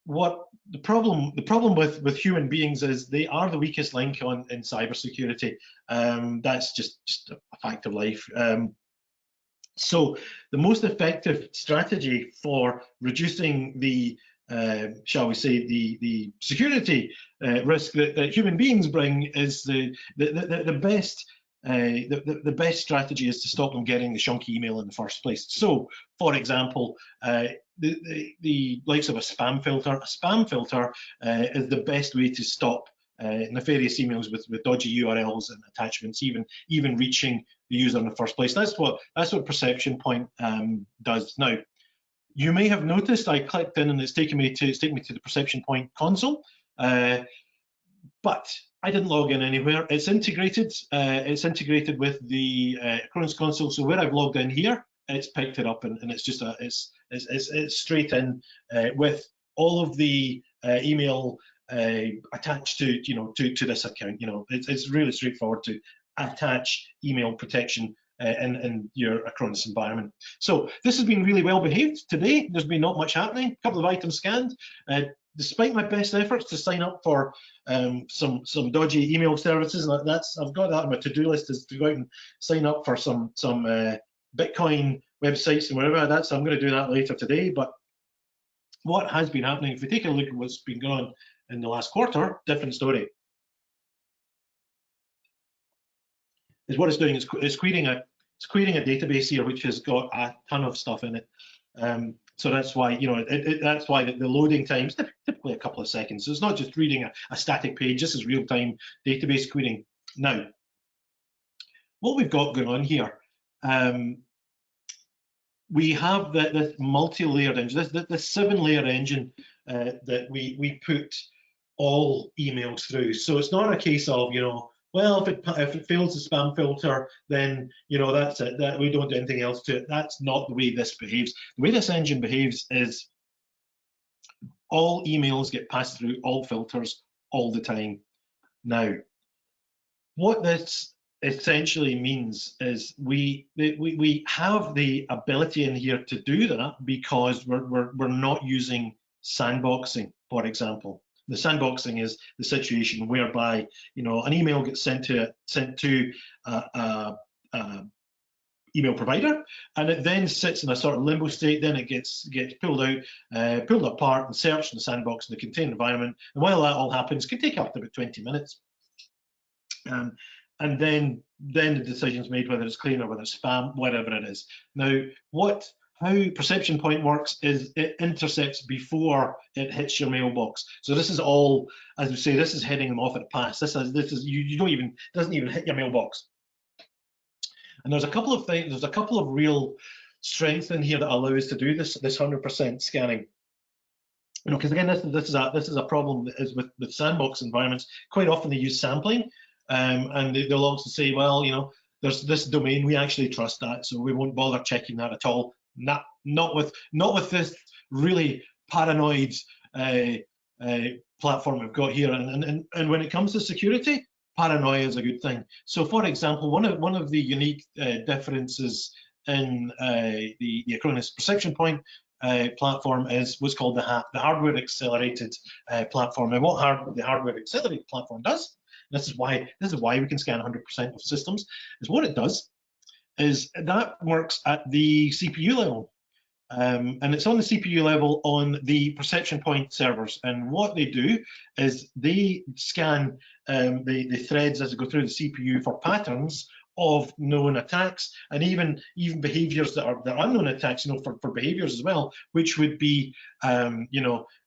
what the problem with human beings is they are the weakest link in cybersecurity. That's just a fact of life. So the most effective strategy for reducing the shall we say the security risk that human beings bring is the best strategy is to stop them getting the chunky email in the first place. So, for example, the likes of a spam filter. A spam filter is the best way to stop nefarious emails with dodgy URLs and attachments, even reaching the user in the first place. That's what Perception Point does. Now, you may have noticed I clicked in and it's taken me to the Perception Point console, but I didn't log in anywhere. It's integrated. It's integrated with the Acronis console. So where I've logged in here, it's picked it up, and it's just it's straight in with all of the email attached to to this account. You know, it's really straightforward to attach email protection in your Acronis environment. So this has been really well behaved today. There's been not much happening. A couple of items scanned. Despite my best efforts to sign up for some dodgy email services, and I've got that on my to-do list, is to go out and sign up for some Bitcoin websites and whatever. I'm going to do that later today. But what has been happening, if we take a look at what's been going on in the last quarter, different story. Is what it's doing is querying a database here which has got a ton of stuff in it. So that's why, you know, that's why the loading times typically a couple of seconds. So it's not just reading a static page. This is real-time database querying. Now, what we've got going on here, we have this multi-layered engine, this 7-layer engine that we put all emails through. So it's not a case of, you know, well, if it fails the spam filter, then, you know, that's it. That we don't do anything else to it. That's not the way this behaves. The way this engine behaves is all emails get passed through all filters all the time. Now, what this essentially means is we have the ability in here to do that because we're not using sandboxing, for example. The sandboxing is the situation whereby, you know, an email gets sent to email provider, and it then sits in a sort of limbo state. Then it gets pulled out, pulled apart, and searched in the sandbox in the contained environment. And while that all happens, it can take up to about 20 minutes. And then the decision's made whether it's clean or whether it's spam, whatever it is. Now, how Perception Point works is it intercepts before it hits your mailbox. So this is all, as we say, this is heading them off at a pass. This is you don't even, doesn't even hit your mailbox. And there's a couple of things. There's a couple of real strengths in here that allow us to do this 100% scanning. You know, because again, this is a problem that is with sandbox environments. Quite often they use sampling, and they'll also say, well, you know, there's this domain, we actually trust that, so we won't bother checking that at all. Not with this really paranoid platform we've got here. And when it comes to security, paranoia is a good thing. So, for example, one of the unique differences in the Acronis perception point platform is what's called the hardware accelerated platform. And what the hardware accelerated platform does, this is why we can scan 100% of systems, is what it does is that works at the CPU level. And it's on the CPU level on the perception point servers. And what they do is they scan the threads as they go through the CPU for patterns of known attacks, and even behaviors that are unknown attacks, for behaviors as well, which would be,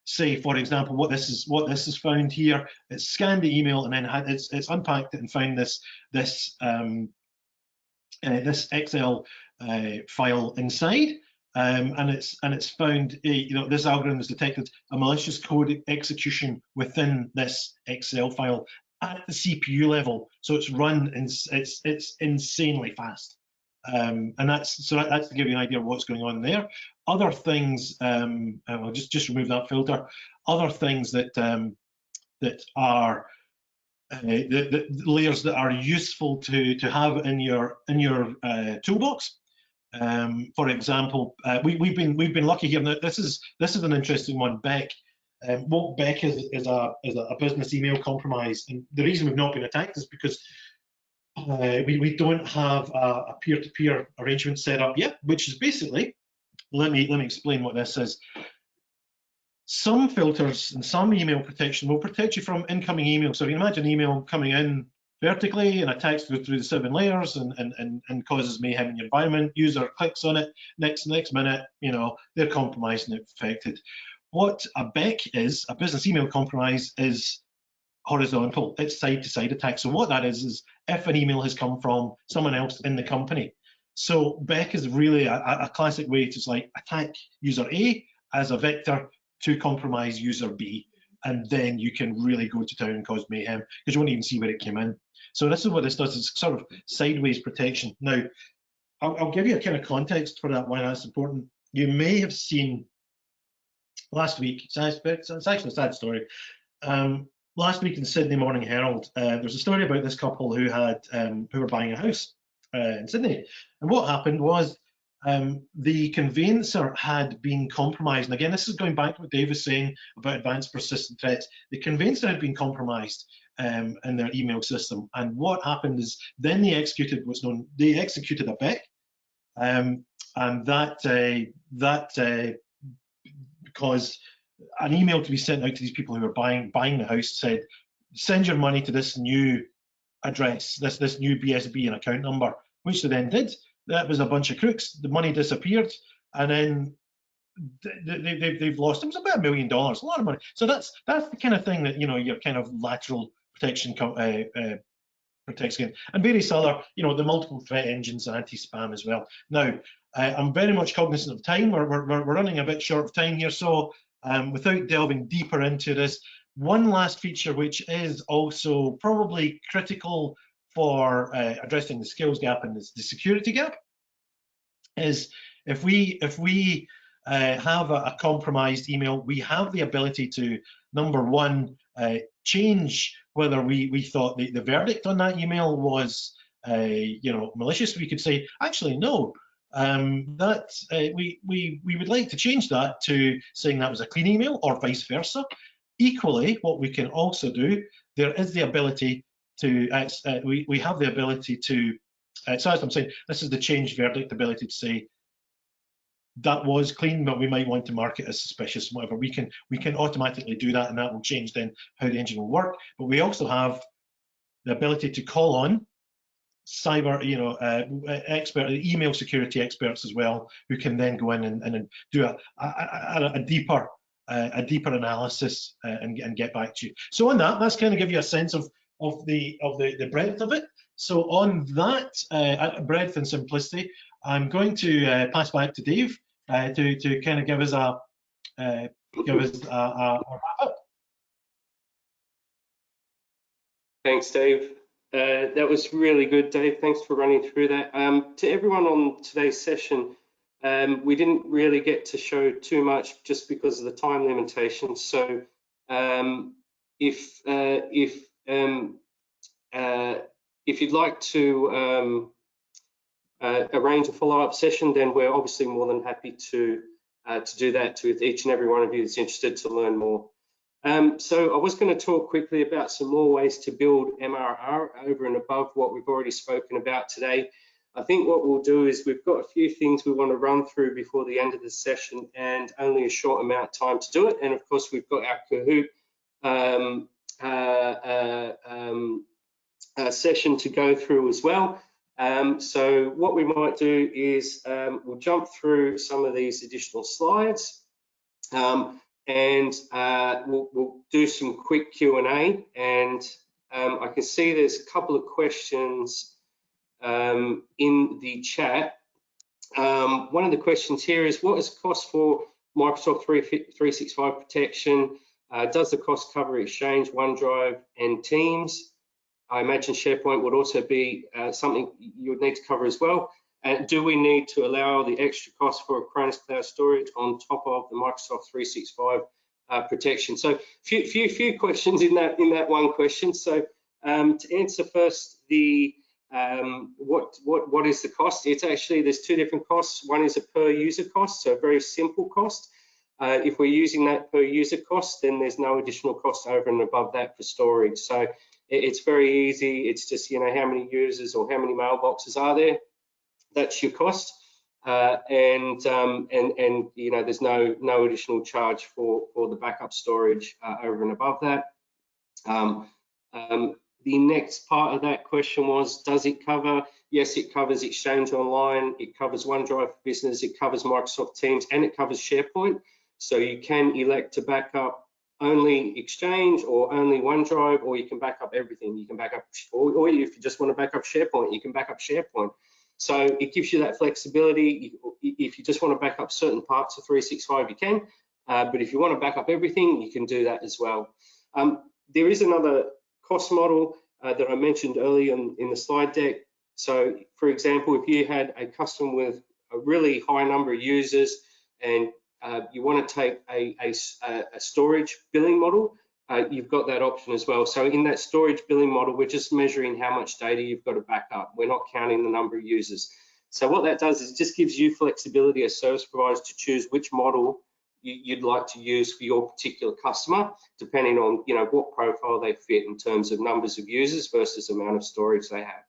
say, for example, what this is found here. It's scanned the email and then it's unpacked it and found this Excel file inside. And it's found, this algorithm has detected a malicious code execution within this Excel file at the CPU level. So it's run, it's insanely fast. And that's to give you an idea of what's going on there. Other things, I'll just remove that filter. Other things that are the layers that are useful to have in your toolbox. For example, we've been lucky here. Now, this is an interesting one. Beck. What Beck is a business email compromise, and the reason we've not been attacked is because we don't have a peer-to-peer arrangement set up yet, which is basically, let me explain what this is. Some filters and some email protection will protect you from incoming email. So if you imagine email coming in vertically and attacks through the 7 layers and causes mayhem in your environment, user clicks on it, next minute, they're compromised and affected. What a BEC is, a business email compromise, is horizontal. It's side-to-side attack. So what that is if an email has come from someone else in the company. So BEC is really a classic way to attack user A as a vector to compromise user B. And then you can really go to town and cause mayhem because you won't even see where it came in. So this is what this does. It's sort of sideways protection. Now, I'll give you a kind of context for that, why that's important. You may have seen last week, it's actually a sad story. Last week in the Sydney Morning Herald, there's a story about this couple who were buying a house in Sydney. And what happened was the conveyancer had been compromised. And again, this is going back to what Dave was saying about advanced persistent threats. The conveyancer had been compromised in their email system. And what happened is then they executed a BEC, and that caused an email to be sent out to these people who were buying the house, said, send your money to this new address, this new BSB and account number, which they then did. That was a bunch of crooks. The money disappeared, and then they've lost. It was about $1 million, a lot of money. So that's the kind of thing that your kind of lateral protection protects against, and various other the multiple threat engines and anti-spam as well. Now, I'm very much cognizant of time. We're running a bit short of time here, so without delving deeper into this, one last feature which is also probably critical for addressing the skills gap and the security gap is if we have a compromised email, we have the ability to, number one, change whether we thought the verdict on that email was malicious. We could say, actually, no, we would like to change that to saying that was a clean email, or vice versa. Equally, what we can also do, there is the ability to, we have the ability to, so as I'm saying, this is the change verdict ability to say that was clean, but we might want to mark it as suspicious, whatever. We can automatically do that, and that will change then how the engine will work. But we also have the ability to call on cyber, expert, email security experts as well, who can then go in and do a deeper analysis and get back to you. So on that's kind of give you a sense of the breadth of it. So on that breadth and simplicity, I'm going to pass back to Dave to kind of give us a wrap up. Thanks, Dave. That was really good, Dave. Thanks for running through that. To everyone on today's session, we didn't really get to show too much just because of the time limitations. So if you'd like to arrange a follow-up session, then we're obviously more than happy to do that with each and every one of you that's interested to learn more. So I was going to talk quickly about some more ways to build MRR over and above what we've already spoken about today. I think what we'll do is we've got a few things we want to run through before the end of the session, and only a short amount of time to do it. And of course, we've got our Kahoot session to go through as well. So what we might do is we'll jump through some of these additional slides, and we'll do some quick Q&A. And I can see there's a couple of questions in the chat. One of the questions here is, what is the cost for Microsoft 365 protection? Does the cost cover Exchange, OneDrive, and Teams? I imagine SharePoint would also be something you would need to cover as well. Do we need to allow the extra cost for Acronis Cloud Storage on top of the Microsoft 365 protection? So few questions in that one question. So to answer first, the what is the cost? It's actually, there's two different costs. One is a per user cost, so a very simple cost. If we're using that per user cost, then there's no additional cost over and above that for storage. So it's very easy. It's just, you know, how many users or how many mailboxes are there? That's your cost. And you know, there's no additional charge for the backup storage over and above that. The next part of that question was, does it cover? Yes, it covers Exchange Online, it covers OneDrive for Business, it covers Microsoft Teams, and it covers SharePoint. So you can elect to back up only Exchange or only OneDrive, or you can back up everything. You can back up, or if you just want to back up SharePoint, you can back up SharePoint. So it gives you that flexibility. If you just want to back up certain parts of 365, you can. But if you want to back up everything, you can do that as well. There is another cost model that I mentioned earlier in the slide deck. So for example, if you had a customer with a really high number of users and you want to take a storage billing model, you've got that option as well. So in that storage billing model, we're just measuring how much data you've got to back up. We're not counting the number of users. So what that does is it just gives you flexibility as service providers to choose which model you'd like to use for your particular customer, depending on, you know, what profile they fit in terms of numbers of users versus amount of storage they have.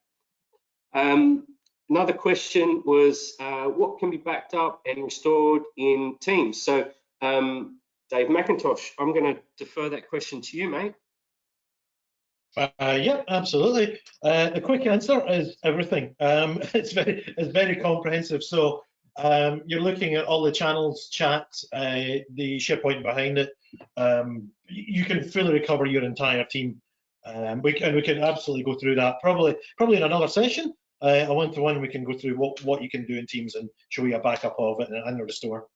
Another question was, what can be backed up and restored in Teams? So Dave McIntosh, I'm going to defer that question to you, mate. Yeah, absolutely. The quick answer is everything. It's very comprehensive. So you're looking at all the channels, chat, the SharePoint behind it. You can fully recover your entire team. We can absolutely go through that. Probably in another session. A one-to-one, we can go through what you can do in Teams and show you a backup of it and restore.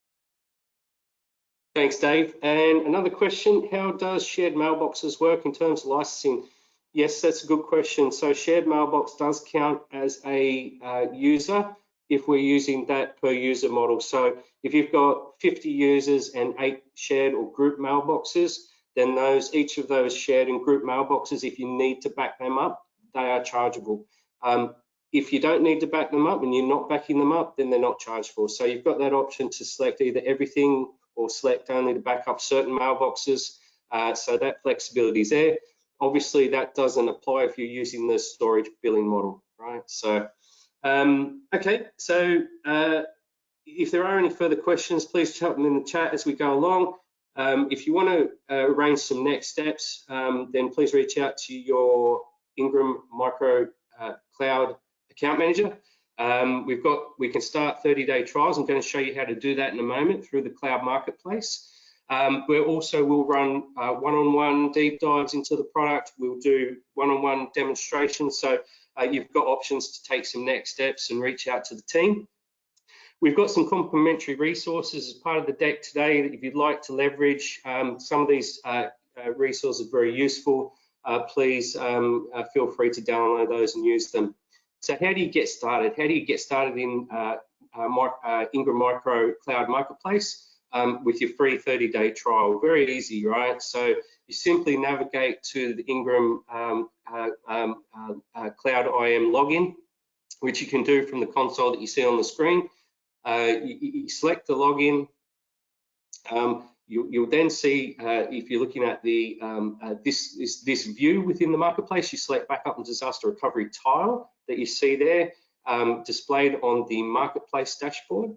Thanks, Dave. And another question, how does shared mailboxes work in terms of licensing? Yes, that's a good question. So shared mailbox does count as a user if we're using that per user model. So if you've got 50 users and 8 shared or group mailboxes, then each of those shared and group mailboxes, if you need to back them up, they are chargeable. If you don't need to back them up and you're not backing them up, then they're not chargeable. So you've got that option to select either everything or select only to back up certain mailboxes. So that flexibility is there. Obviously, that doesn't apply if you're using the storage billing model, right? So, okay, so if there are any further questions, please chat them in the chat as we go along. If you want to arrange some next steps, then please reach out to your Ingram Micro Cloud account manager. We can start 30-day trials. I'm going to show you how to do that in a moment through the cloud marketplace. We also will run one-on-one deep dives into the product. We'll do one-on-one demonstrations. So you've got options to take some next steps and reach out to the team. We've got some complimentary resources as part of the deck today that if you'd like to leverage. Some of these resources are very useful. Please feel free to download those and use them. So how do you get started? How do you get started in Ingram Micro Cloud Marketplace with your free 30-day trial? Very easy, right? So you simply navigate to the Ingram Cloud IM login. which you can do from the console that you see on the screen. You select the login. You'll then see, if you're looking at the this view within the marketplace, you select backup and disaster recovery tile that you see there displayed on the marketplace dashboard.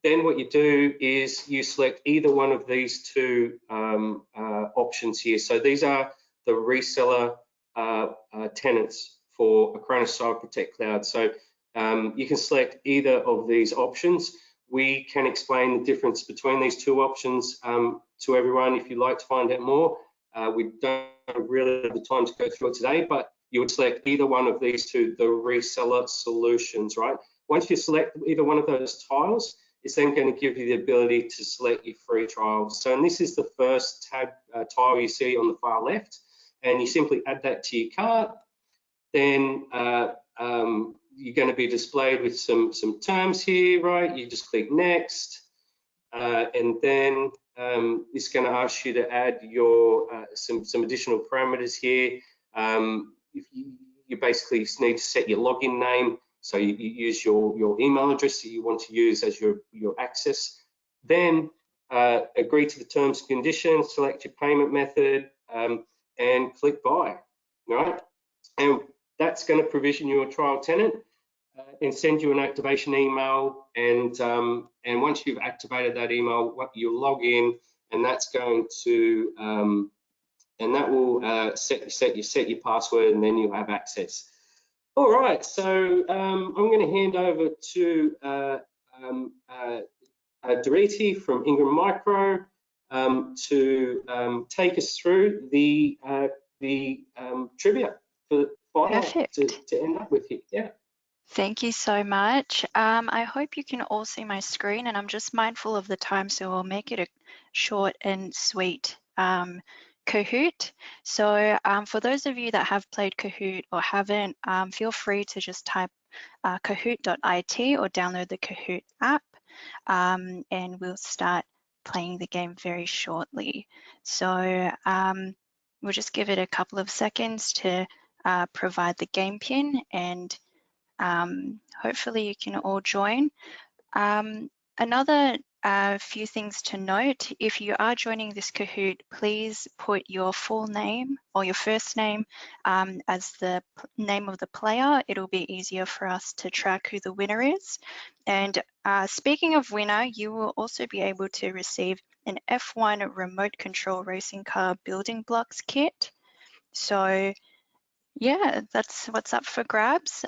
Then what you do is you select either one of these two options here. So these are the reseller tenants for Acronis Cybertech Cloud. So you can select either of these options. We can explain the difference between these two options to everyone if you'd like to find out more. We don't really have the time to go through it today, but you would select either one of these two, the reseller solutions, right? Once you select either one of those tiles, it's then going to give you the ability to select your free trial. So, and this is the first tab tile you see on the far left, and you simply add that to your cart. Then you're going to be displayed with some terms here, right? You just click next, and then it's going to ask you to add your some additional parameters here. If you basically need to set your login name, so you use your email address that you want to use as your access. Then agree to the terms and conditions, select your payment method, and click buy, right? And that's going to provision you a trial tenant and send you an activation email. And once you've activated that email, you'll log in, and that's going to and that will set your password, and then you'll have access. All right, so I'm going to hand over to Doriti from Ingram Micro to take us through the trivia for the final to end up with here. Yeah. Thank you so much. I hope you can all see my screen, and I'm just mindful of the time, so I'll make it a short and sweet Kahoot. So for those of you that have played Kahoot or haven't, feel free to just type kahoot.it or download the Kahoot app, and we'll start playing the game very shortly. So we'll just give it a couple of seconds to provide the game pin, and hopefully you can all join. Another few things to note: if you are joining this Kahoot, please put your full name or your first name as the name of the player. It'll be easier for us to track who the winner is. And speaking of winner, you will also be able to receive an F1 remote control racing car building blocks kit. So yeah, that's what's up for grabs.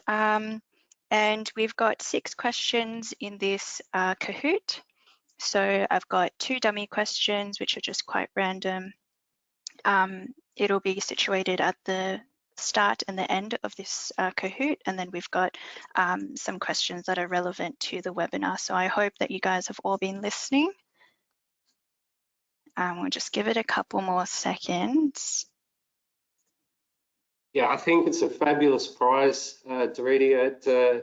And we've got 6 questions in this Kahoot. So I've got 2 dummy questions, which are just quite random. It'll be situated at the start and the end of this Kahoot, and then we've got some questions that are relevant to the webinar. So I hope that you guys have all been listening. We'll just give it a couple more seconds. Yeah, I think it's a fabulous prize, Doriti.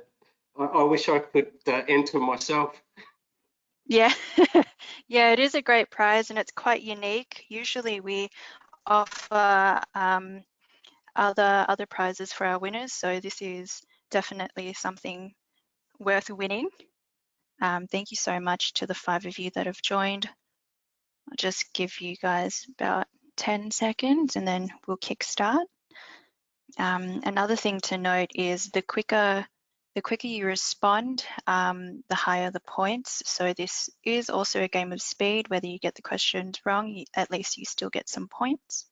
I wish I could enter myself. Yeah, yeah, it is a great prize, and it's quite unique. Usually we offer other prizes for our winners, so this is definitely something worth winning. Thank you so much to the 5 of you that have joined. I'll just give you guys about 10 seconds and then we'll kickstart. Another thing to note is the quicker you respond, the higher the points. So this is also a game of speed. Whether you get the questions wrong, at least you still get some points.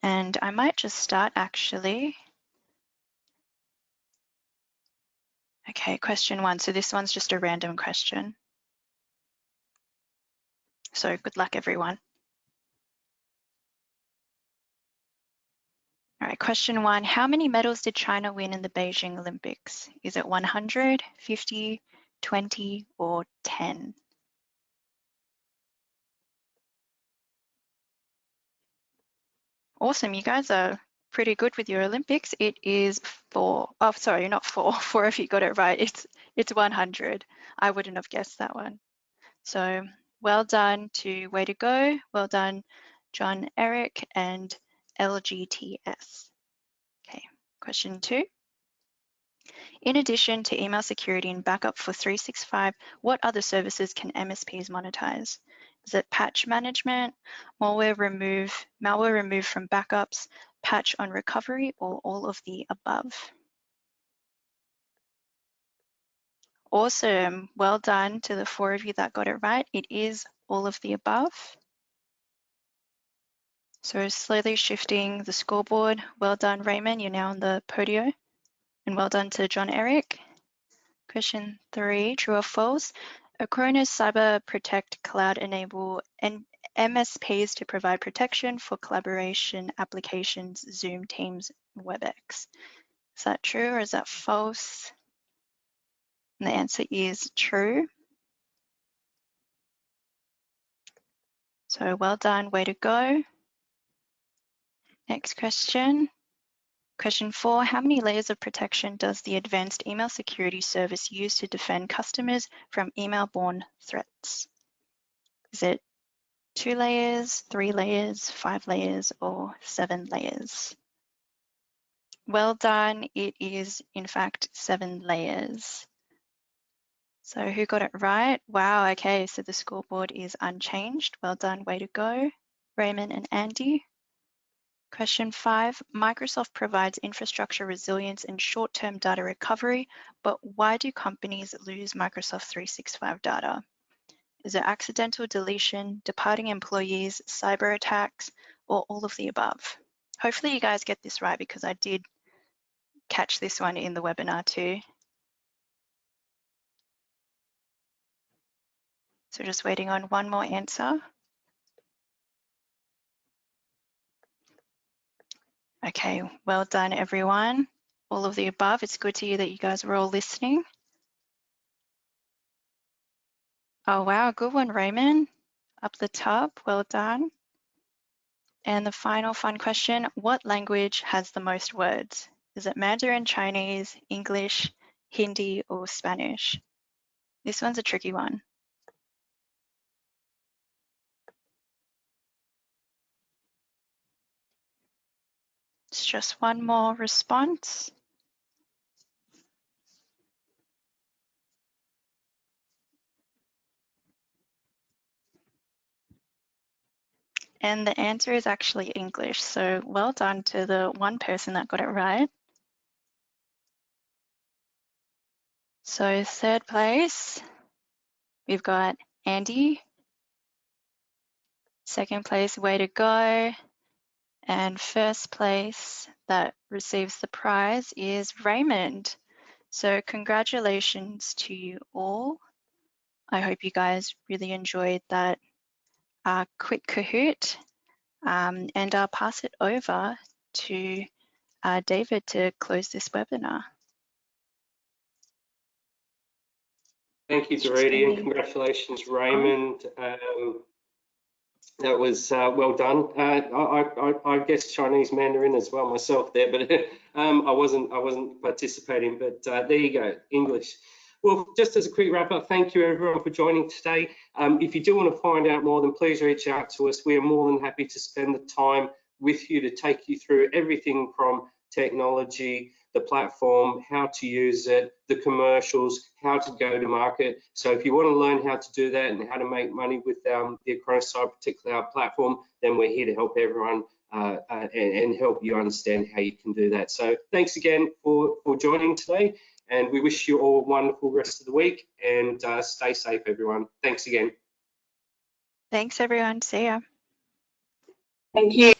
And I might just start actually. Okay, question 1. So this one's just a random question. So good luck, everyone. All right, question 1. How many medals did China win in the Beijing Olympics? Is it 100, 50, 20, or 10? Awesome, you guys are pretty good with your Olympics. It is 4. Oh, sorry, not 4. 4 if you got it right. It's 100. I wouldn't have guessed that one. So well done to Way to Go. Well done, John, Eric, and LGTS. Okay, question 2. In addition to email security and backup for 365, what other services can MSPs monetize? Is it patch management, malware removed from backups, patch on recovery, or all of the above? Awesome, well done to the 4 of you that got it right. It is all of the above. So slowly shifting the scoreboard. Well done, Raymond, you're now on the podium. And well done to John Eric. Question 3, true or false? Acronis Cybertech Cloud enable MSPs to provide protection for collaboration applications, Zoom, Teams, WebEx. Is that true or is that false? And the answer is true. So well done, way to go. Next question. Question 4, how many layers of protection does the advanced email security service use to defend customers from email-borne threats? Is it 2 layers, 3 layers, 5 layers, or 7 layers? Well done, it is in fact 7 layers. So who got it right? Wow, okay, so the scoreboard is unchanged. Well done, way to go, Raymond and Andy. Question 5, Microsoft provides infrastructure resilience and short-term data recovery, but why do companies lose Microsoft 365 data? Is it accidental deletion, departing employees, cyber attacks, or all of the above? Hopefully you guys get this right because I did catch this one in the webinar too. So just waiting on one more answer. Okay, well done everyone. All of the above. It's good to hear that you guys were all listening. Oh wow, good one, Raymond. Up the top, well done. And the final fun question, what language has the most words? Is it Mandarin, Chinese, English, Hindi, or Spanish? This one's a tricky one. It's just one more response. And the answer is actually English. So well done to the one person that got it right. So third place, we've got Andy. Second place, way to go. And first place that receives the prize is Raymond. So congratulations to you all. I hope you guys really enjoyed that quick Kahoot. And I'll pass it over to David to close this webinar. Thank you, Doreen, and congratulations, Raymond. That was well done. I guess Chinese Mandarin as well myself there, but I wasn't participating. But there you go, English. Well, just as a quick wrap up, thank you everyone for joining today. If you do want to find out more, then please reach out to us. We are more than happy to spend the time with you to take you through everything from technology, the platform, how to use it, the commercials, how to go to market. So if you want to learn how to do that and how to make money with the Acronis Cybertech Cloud platform, then we're here to help everyone and help you understand how you can do that. So thanks again for joining today, and we wish you all a wonderful rest of the week, and stay safe, everyone. Thanks again. Thanks, everyone. See ya. Thank you.